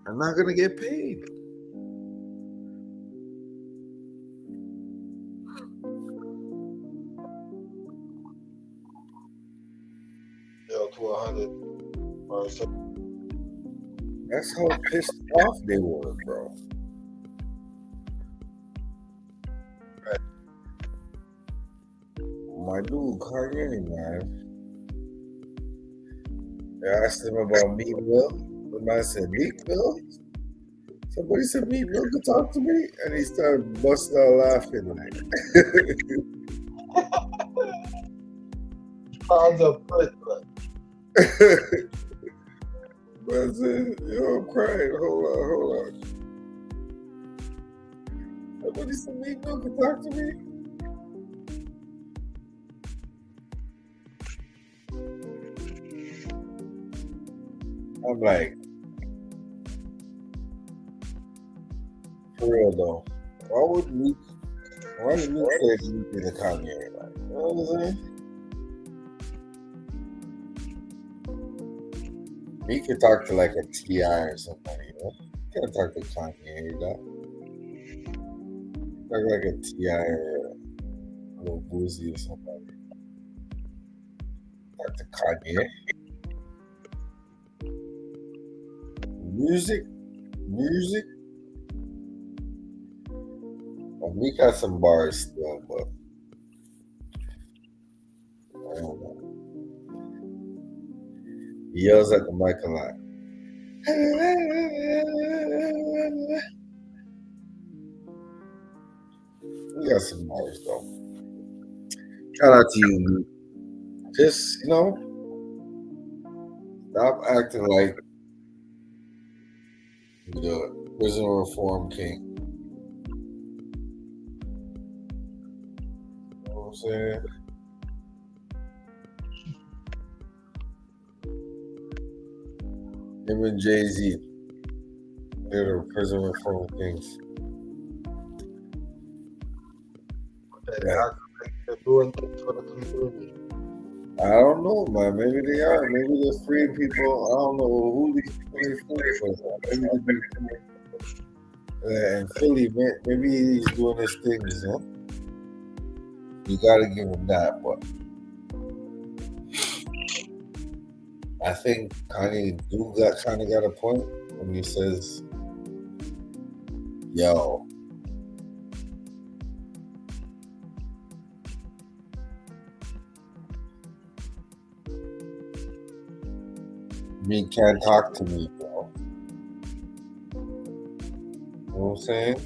are not going to get paid. Yo, to 100. That's how pissed off they were, bro. Right. My dude, Kanye, man. I asked him about Meat Mill. The man said, Meat Mill? Somebody said Meat Mill could talk to me? And he started busting out laughing. Like. Clouds of blood. Man said, yo, I'm crying. Hold on. Somebody said Meat Mill could talk to me? I'm like, for real though, why did Meek say Meek in the Kanye? Like, you know what I'm saying? Meek can talk to like a T.I. or somebody, you know? You can't talk to Kanye, dog. Talk like a T.I. or a little Boozy or somebody. Talk to Kanye. Music. Well, we got some bars still, but I don't know. He yells at the mic a lot. We got some bars though. Shout out to you, Meek. Just, you know, stop acting like the prison reform king. You know what I'm saying? Him and Jay-Z, they're the prison reform kings. They're doing things for the community. I don't know, man. Maybe they are. Maybe they're freeing people. I don't know who these people are freeing for. Maybe and Philly, maybe he's doing his things, you know? You gotta give him that, but I think Kanye kind of got a point when he says, yo, me can't talk to me, bro. You know what I'm saying?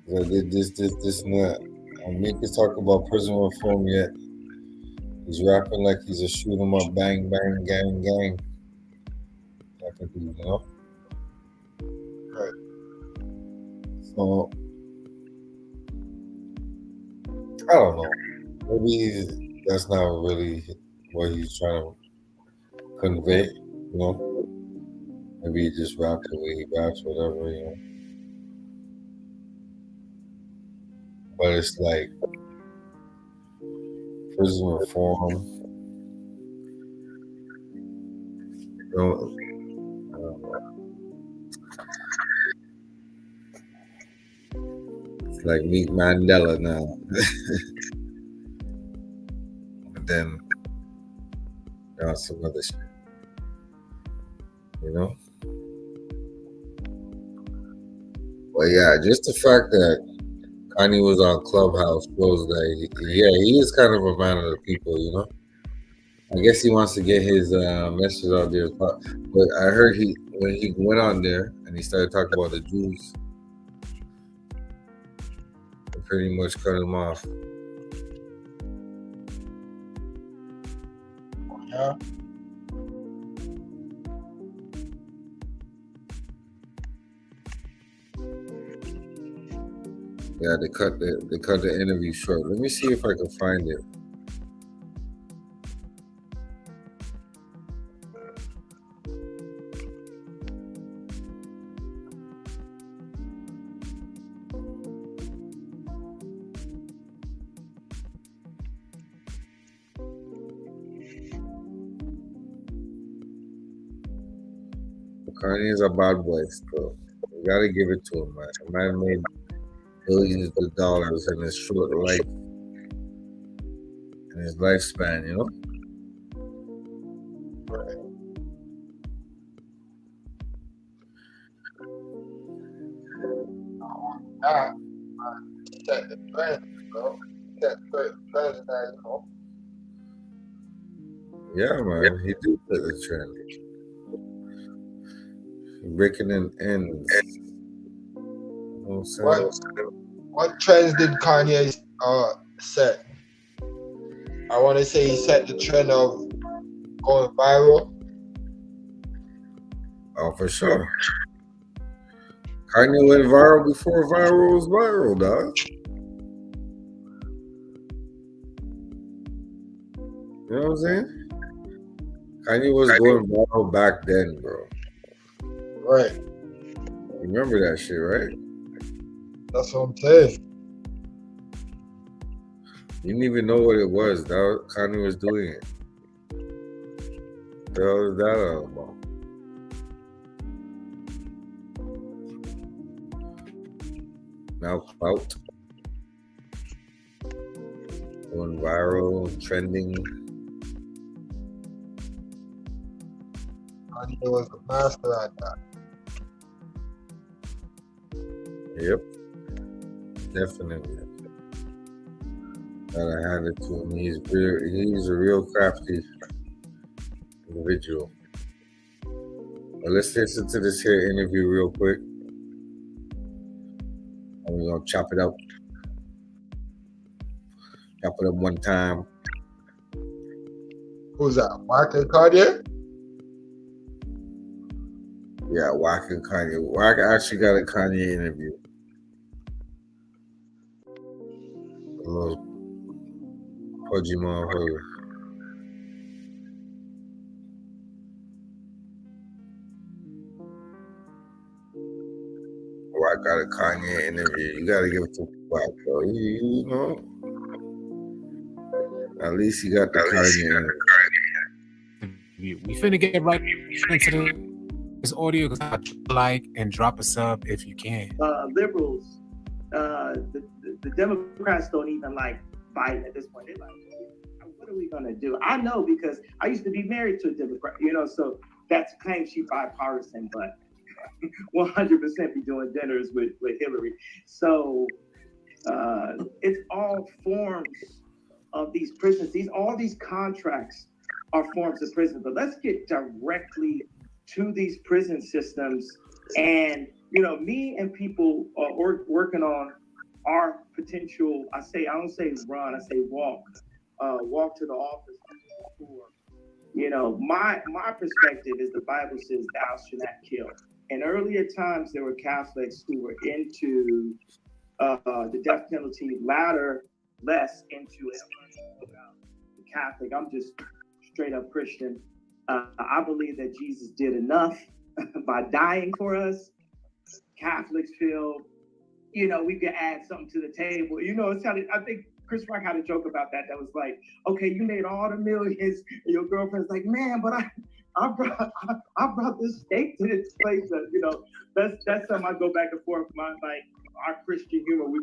I did this, and that. And Meek is talking about prison reform yet. He's rapping like he's a shoot 'em up, bang, bang, gang, gang. Type of dude, you know? Right. So, I don't know. Maybe that's not really what he's trying to convey. You know, maybe he just raps the way he raps, whatever, you know. But it's like prison reform. You know, I don't know. It's like meet Mandela now. But then some other shit. You know? But yeah, just the fact that Kanye was on Clubhouse shows that he is kind of a man of the people, you know. I guess he wants to get his message out there. But I heard when he went on there and he started talking about the Jews, they pretty much cut him off. Yeah. Yeah, they cut the interview short. Let me see if I can find it. Kanye is a bad boy still. You gotta give it to him, man. The man made billions of dollars in his short life, in his lifespan, you know? Set the trend, bro. Set the trend that, you know. Yeah, man. He did set the trend. Breaking in ends. You know what I'm saying? What trends did Kanye set? I want to say he set the trend of going viral. Oh, for sure. Kanye went viral before viral was viral, dog. You know what I'm saying? Kanye was going viral back then, bro. Right. You remember that shit, right? That's what I'm saying. You didn't even know what it was. Kanye was doing it. What the hell is that all about? Now clout. Going viral, trending. Kanye was the master at that. Yep. Definitely. Gotta hand it to him. He's a real crafty individual. But let's listen to this here interview real quick. And we're gonna chop it up. Chop it up one time. Who's that? Mark and Kanye? Yeah, Wack and Kanye. Wack actually got a Kanye interview. A little pudgy motherfucker. Wack got a Kanye interview. You gotta give it to Wack, bro. You know. At least he got the Kanye interview. We finna get right into this audio. Like and drop a sub if you can. Liberals, the Democrats don't even like Biden at this point. They're like, what are we gonna do? I know because I used to be married to a Democrat, so that's claim she bipartisan, but 100% be doing dinners with Hillary. So it's all forms of these prisons. All these contracts are forms of prison. But let's get directly to these prison systems. And me and people are working on our potential. I don't say run. I say walk to the office. My perspective is the Bible says thou shalt not kill. In earlier times, there were Catholics who were into the death penalty, latter less into it. The Catholic, I'm just straight up Christian. I believe that Jesus did enough by dying for us. Catholics feel, we can add something to the table. It's kind of, I think Chris Rock had a joke about that. That was like, okay, you made all the millions, and your girlfriend's like, man, but I brought this steak to this place. That's something I go back and forth. Our Christian humor, we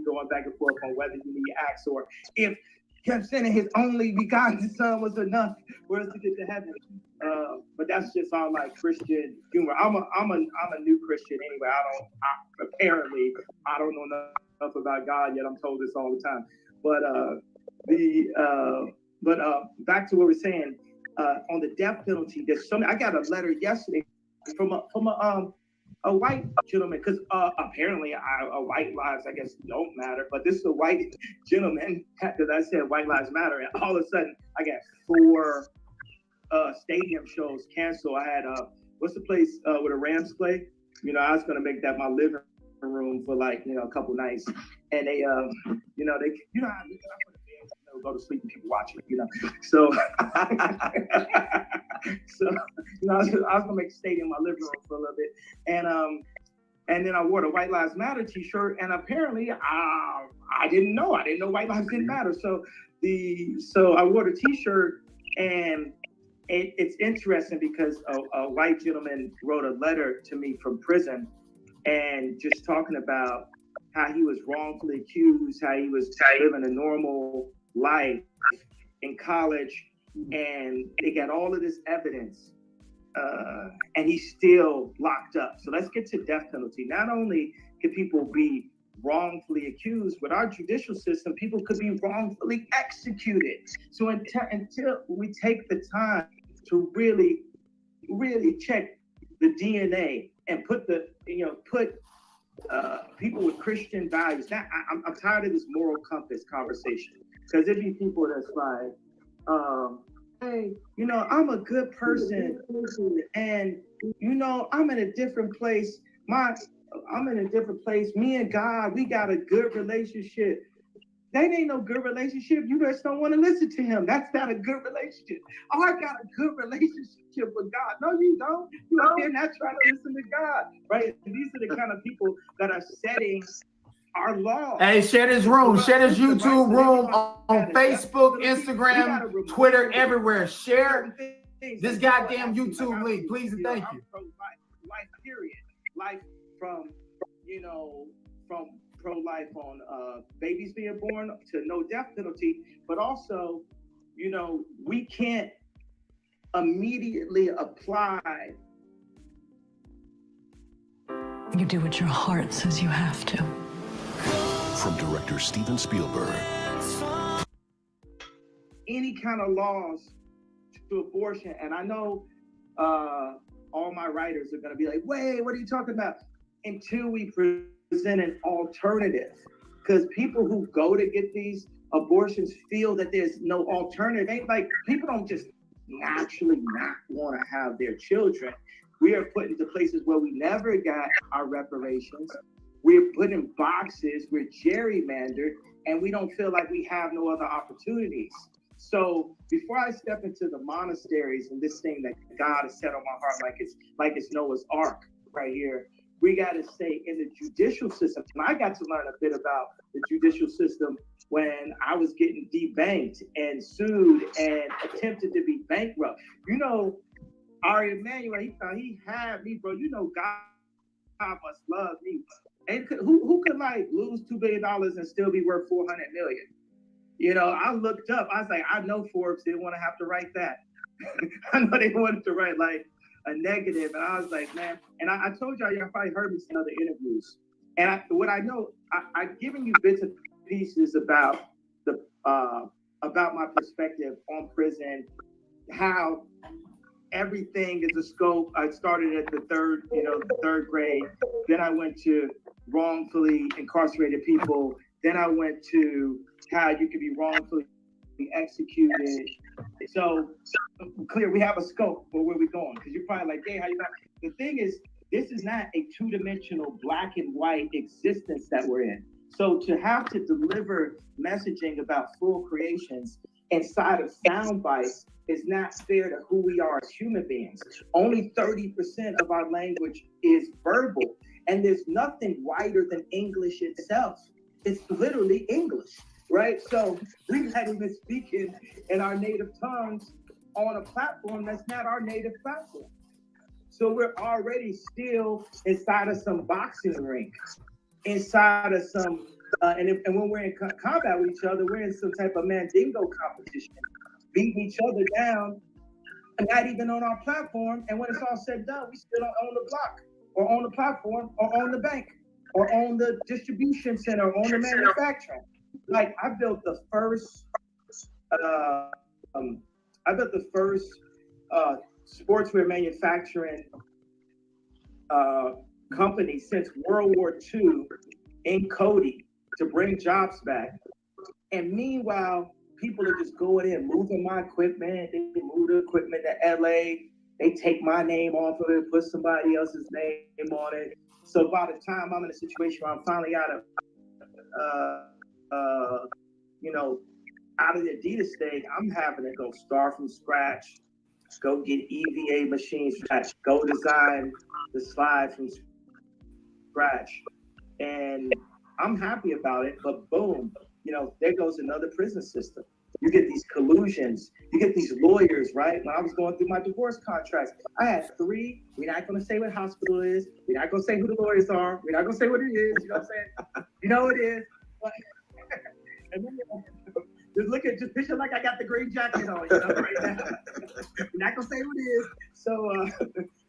going back and forth on whether you need acts or if kept sending his only begotten son was enough for us to get to heaven. But that's just all like Christian humor. I'm a new Christian anyway. Apparently I don't know enough about God yet. I'm told this all the time. But back to what we're saying on the death penalty. I got a letter yesterday from a white gentleman, because apparently white lives, I guess, don't matter. But this is a white gentleman that I said white lives matter, and all of a sudden I got 4 stadium shows canceled. I had what's the place where the Rams play? I was gonna make that my living room for a couple nights, and they go to sleep and people watch it, So, I was gonna make a stadium my living room for a little bit, and then I wore the White Lives Matter T-shirt, and apparently I didn't know White Lives didn't matter. So I wore the T-shirt, and it's interesting because a white gentleman wrote a letter to me from prison, and just talking about how he was wrongfully accused, how he was living a normal life in college, and they got all of this evidence, and he's still locked up. So let's get to death penalty. Not only can people be wrongfully accused, with our judicial system, people could be wrongfully executed. So until we take the time to really, really check the DNA and put people with Christian values. Now, I'm tired of this moral compass conversation, because there be people that's like, hey, I'm a good person, and I'm in a different place. Me and God, we got a good relationship. That ain't no good relationship. You just don't want to listen to him. That's not a good relationship. Oh, I got a good relationship with God. No, you don't. You're not trying to listen to God, right? These are the kind of people that are setting our law. Hey, share this room. Share this YouTube room on Facebook, Instagram, Twitter, everywhere. Share this goddamn YouTube link, please and thank you. Life, period. Life from pro-life on babies being born to no death penalty, but also, we can't immediately apply. You do what your heart says you have to. From director Steven Spielberg. Any kind of laws to abortion, and I know all my writers are going to be like, wait, what are you talking about? Until we present an alternative, because people who go to get these abortions feel that there's no alternative. Ain't like people don't just naturally not want to have their children. We are put into places where we never got our reparations. We're put in boxes, we're gerrymandered, and we don't feel like we have no other opportunities. So before I step into the monasteries and this thing that God has set on my heart, like it's Noah's Ark right here, we got to stay in the judicial system. And I got to learn a bit about the judicial system when I was getting debanked and sued and attempted to be bankrupt. Ari Emanuel, he thought he had me, bro. God must love me. And who could lose $2 billion and still be worth $400 million? I looked up. I was like, I know Forbes didn't want to have to write that. I know they wanted to write a negative, and I was like, man. And I told y'all probably heard me in other interviews. And I've given you bits and pieces about my perspective on prison, how everything is a scope. I started at the third grade. Then I went to wrongfully incarcerated people. Then I went to how you can be wrongfully executed. So clear, we have a scope for where we're going. Because you're probably like, hey, how you got? The thing is, this is not a two-dimensional black and white existence that we're in. So to have to deliver messaging about full creations, inside of sound bites is not fair to who we are as human beings. Only 30% of our language is verbal, and there's nothing wider than English itself. It's literally English, right? So we're not even speaking in our native tongues on a platform that's not our native platform. So we're already still inside of some boxing ring, inside of some, and when we're in combat with each other, we're in some type of Mandingo competition, beating each other down, and not even on our platform. And when it's all said and done, we still don't own the block, or on the platform, or on the bank, or on the distribution center, or on the manufacturing. Like I built the first, sportswear manufacturing company since World War II in Cody to bring jobs back. And meanwhile, people are just going in, moving my equipment. They move the equipment to LA. They take my name off of it, put somebody else's name on it. So by the time I'm in a situation where I'm finally out of the Adidas thing, I'm having to go start from scratch, go get EVA machines from scratch, go design the slide from scratch. And I'm happy about it, but boom, there goes another prison system. You get these collusions, you get these lawyers, right? When I was going through my divorce contracts, I had 3. We're not going to say what hospital it is. We're not going to say who the lawyers are. We're not going to say what it is. You know what I'm saying? You know what it is. But, and then, just picture like I got the green jacket on, right now. We're not going to say who it is. So,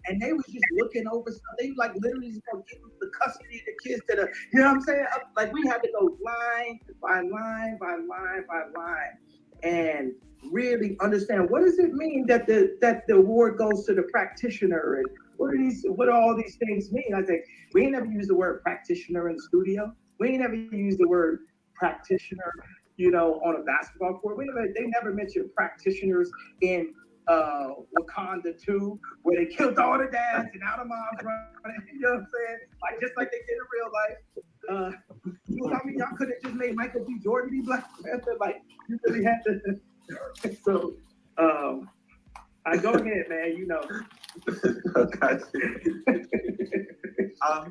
and they was just looking over stuff. They like literally just going to give the custody of the kids to the, you know what I'm saying? Like we had to go line by line by line by line and really understand what does it mean that the award goes to the practitioner, and what do all these things mean? I think we ain't never used the word practitioner in the studio. We ain't never used the word practitioner, on a basketball court. They never mentioned practitioners in Wakanda 2, where they killed all the dads and now the moms running, you know what I'm saying? Like just like they did in real life. Y'all could have just made Michael B. Jordan be Black Panther. Like you really had to. So I go ahead, man. Okay.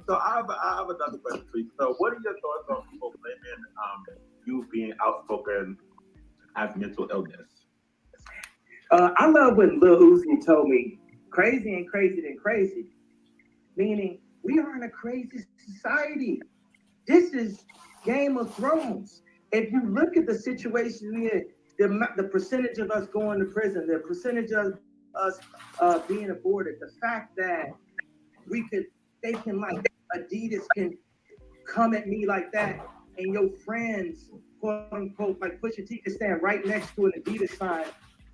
So I have another question for you. So what are your thoughts on people blaming you being outspoken as mental illness? I love when Lil Uzi told me, crazy and crazy than crazy. Meaning, we are in a crazy society. This is Game of Thrones. If you look at the situation we're in, the percentage of us going to prison, the percentage of us being aborted, the fact that they can like Adidas can come at me like that, and your friends, quote unquote, like Pusha T can stand right next to an Adidas sign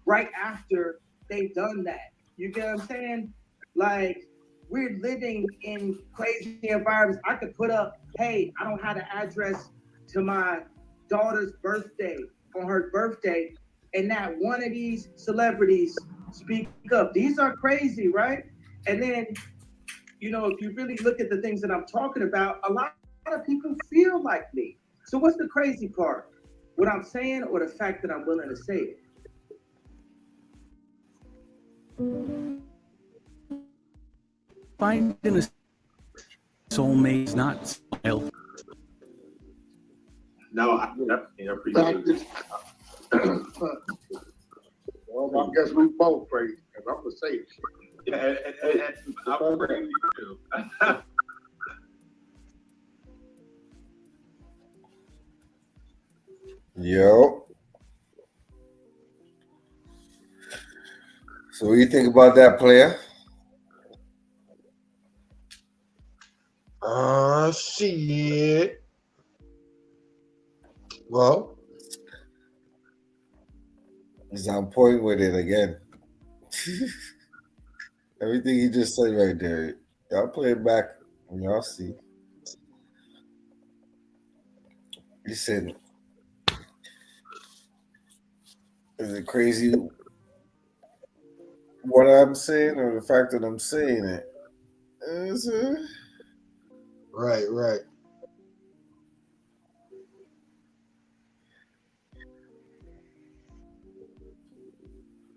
right after they've done that. You get what I'm saying? Like, we're living in crazy environments. I could put up, hey, I don't have the address to my daughter's birthday on her birthday, and not one of these celebrities speak up. These are crazy, right? And then, if you really look at the things that I'm talking about, a lot of people feel like me. So what's the crazy part? What I'm saying or the fact that I'm willing to say it? Finding a soulmate is not style. No, I appreciate it. Well, I guess we both crazy, because I'm gonna say it. Yeah, and I'm crazy too. Yo. So what do you think about that, player? Shit. Well, He's on point with it again. Everything he just said right there. Y'all play it back and y'all see. He said, is it crazy what I'm saying or the fact that I'm saying it? Is it? Right.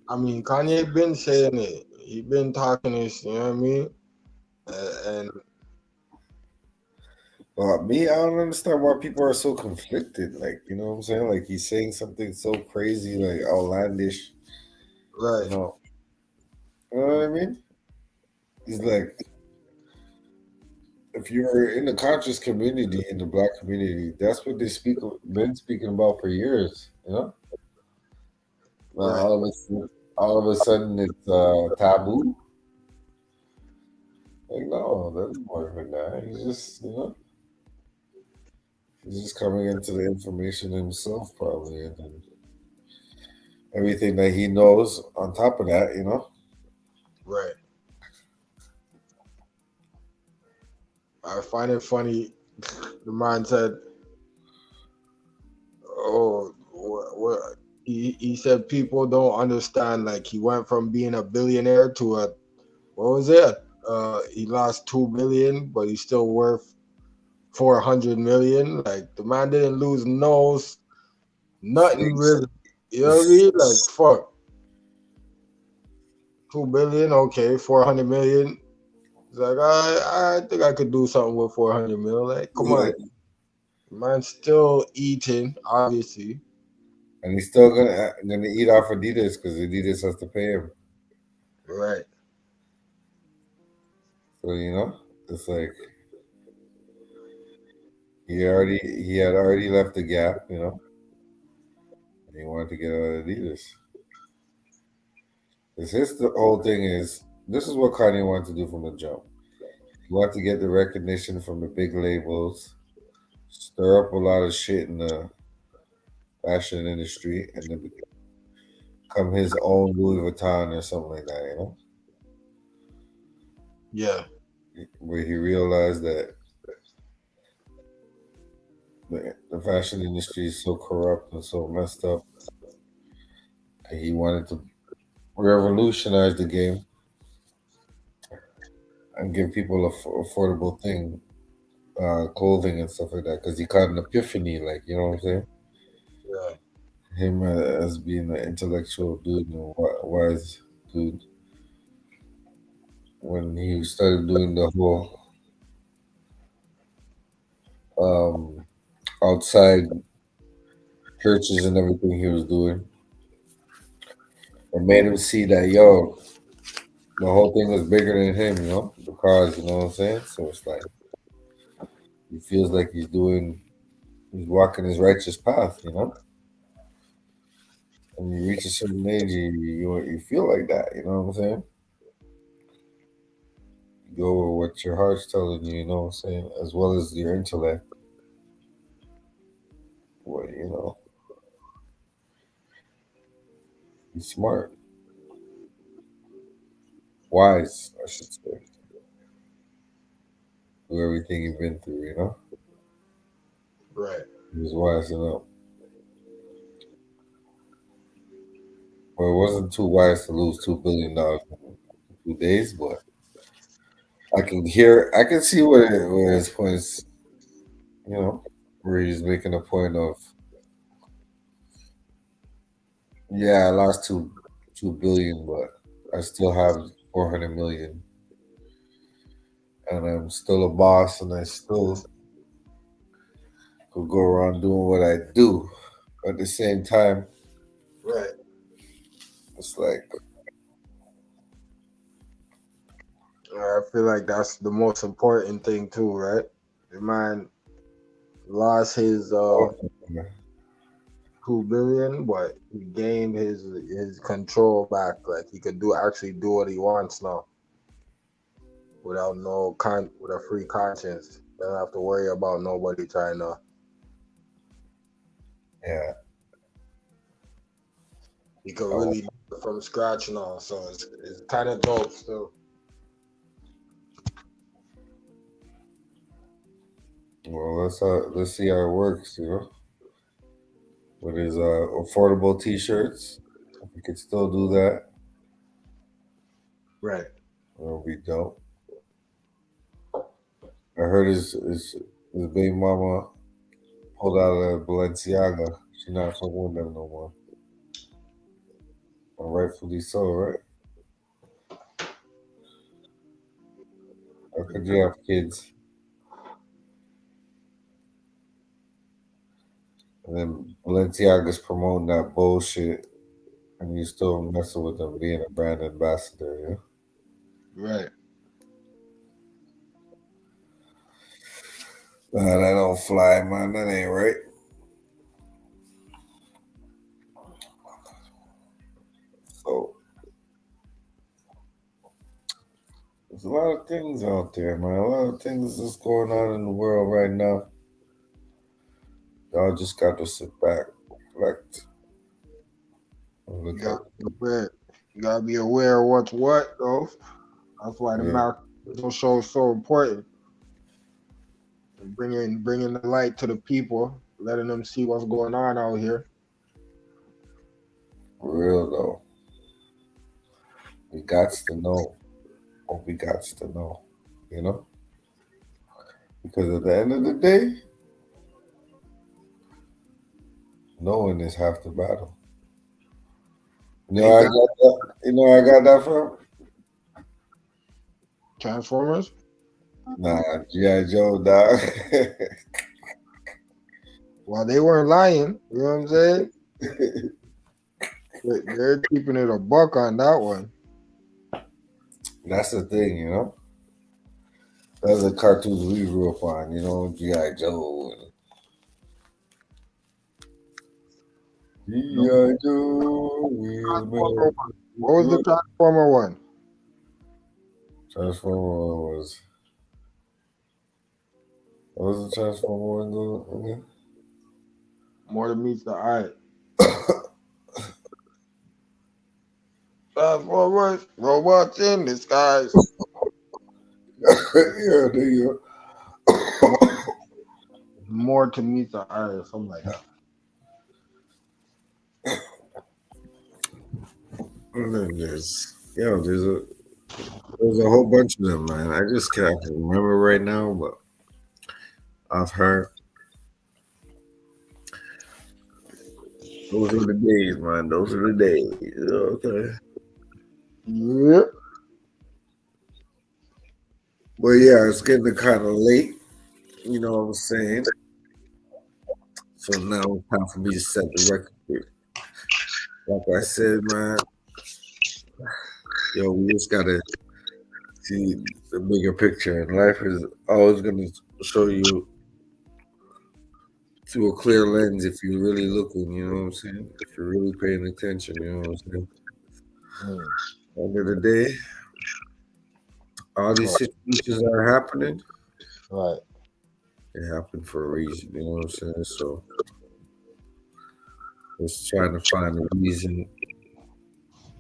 I mean, Kanye been saying it. He been talking this, you know what I mean? And Well, me, I don't understand why people are so conflicted. Like, you know what I'm saying? Like, he's saying something so crazy, like outlandish. right, You know what I mean? He's like, if you're in the conscious community, in the black community, that's what they been speaking about for years. You know, now right. all of a sudden, it's taboo. Like, no, that's more than that. He's just, he's just coming into the information himself, probably, and then everything that he knows on top of that, Right. I find it funny. The man said, "Oh, what?" He said people don't understand. Like he went from being a billionaire to a what was it? He lost 2 billion, but he's still worth 400 million. Like the man didn't lose nothing really. You know what I mean? Like fuck, 2 billion, okay, 400 million. It's like I think I could do something with 400 mil. Like, come on, man's still eating, obviously. And he's still gonna eat off Adidas because Adidas has to pay him. Right. So it's like he had already left the Gap, and he wanted to get out of Adidas. The whole thing is this is what Kanye wanted to do from the jump. He wanted to get the recognition from the big labels, stir up a lot of shit in the fashion industry, and then become his own Louis Vuitton or something like that, Yeah. Where he realized that the fashion industry is so corrupt and so messed up. And he wanted to revolutionize the game and give people affordable thing, clothing and stuff like that. Because he caught an epiphany, like you know what I'm saying. Yeah. Him as being an intellectual dude and a wise dude, when he started doing the whole outside churches and everything he was doing, it made him see that the whole thing was bigger than him, the cause, you know what I'm saying? So it's like he feels like he's walking his righteous path, When you reach a certain age, you feel like that, you know what I'm saying? You go with what your heart's telling you, you know what I'm saying, as well as your intellect. Well, he's smart, wise, I should say, through everything he's been through, Right. He was wise enough. Well, it wasn't too wise to lose $2 billion in 2 days, but I can see where his points, where he's making a point of, yeah, I lost two billion, but I still have 400 million, and I'm still a boss, and I still could go around doing what I do. At the same time, Right. it's like I feel like that's the most important thing too, right? The man lost his 2 billion, but he gained his control back. Like he could actually do what he wants now, without with a free conscience. Don't have to worry about nobody trying to. Yeah. He could really do it from scratch now, so it's kind of dope still. Well, let's see how it works, with his affordable T-shirts. If we could still do that, right? Well, we don't. I heard his baby mama pulled out of Balenciaga. She's not fucking with them no more. And rightfully so, right? How could you have kids and then Balenciaga's promoting that bullshit and you still messing with them being a brand ambassador, yeah? Right. Nah, that don't fly, man. That ain't right. So there's a lot of things out there, man. A lot of things that's going on in the world right now. Y'all just got to sit back, reflect, and look at. You gotta be aware of what's what, though. That's why the Malcolm show is so important. Bringing the light to the people, letting them see what's going on out here. For real though, we got to know what we got to know, you know? Because at the end of the day, knowing is half the battle. You know, I got that from Transformers. Nah, G.I. Joe, dog. Well, they weren't lying. You know what I'm saying? They're keeping it a buck on that one. That's the thing, you know? Those are the cartoons we grew up on, you know, G.I. Joe. G.I. Joe is man. What was the Transformer one? Transformer was. What was the Transformer one again? More than meets the eye. Transformers, robots in disguise. Yeah, there you go. More to meet the eye or something like that. And then there's a whole bunch of them, man. I just can't remember right now, but I've heard. Those are the days, man. Those are the days. Okay. Yep. But yeah, it's getting kind of late. You know what I'm saying? So now it's time for me to set the record. Like I said, man, yo, we just gotta see the bigger picture. And life is always gonna show you through a clear lens if you're really looking, you know what I'm saying? If you're really paying attention, you know what I'm saying? End of the day, all these situations that are happening, right? They happen for a reason, you know what I'm saying? So just trying to find the reason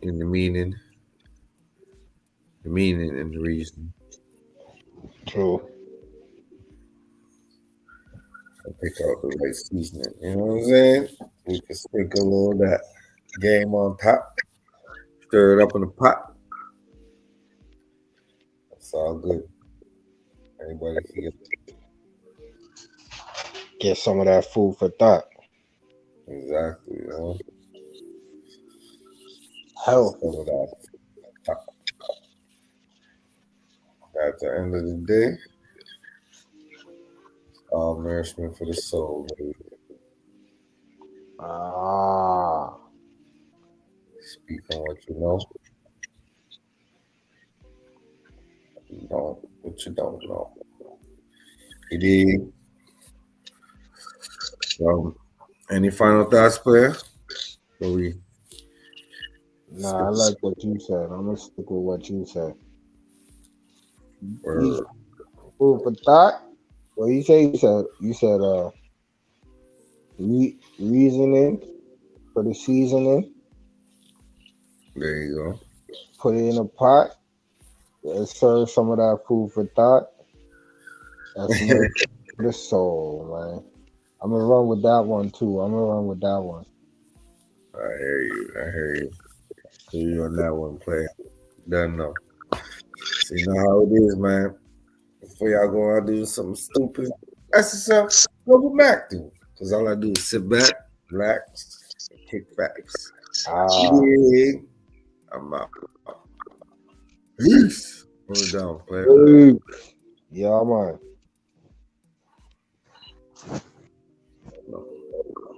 in the meaning and the reason. True. And pick out the right seasoning, you know what I'm saying? We can sprinkle a little of that game on top, stir it up in the pot. It's all good. Anybody can get some of that food for thought. Exactly, you know. Health. Some of that. At the end of the day, it's all nourishment for the soul, baby. Speak on what you know. You don't, what you don't know. You dig? Any final thoughts, player? Nah, I like what you said. I'm gonna stick with what you said. Food for thought. What you say? You said reasoning for the seasoning. There you go. Put it in a pot. Let's serve some of that food for thought. That's for the soul, man. I'm gonna run with that one too. I hear you. So you on that one, player. Done know. So you know how it is, man. Before y'all go out do something stupid, ask yourself, what would Mac do? Because all I do is sit back, relax, and kick facts. Yeah. I'm out. Peace. Hold it down, player. Yeah, man.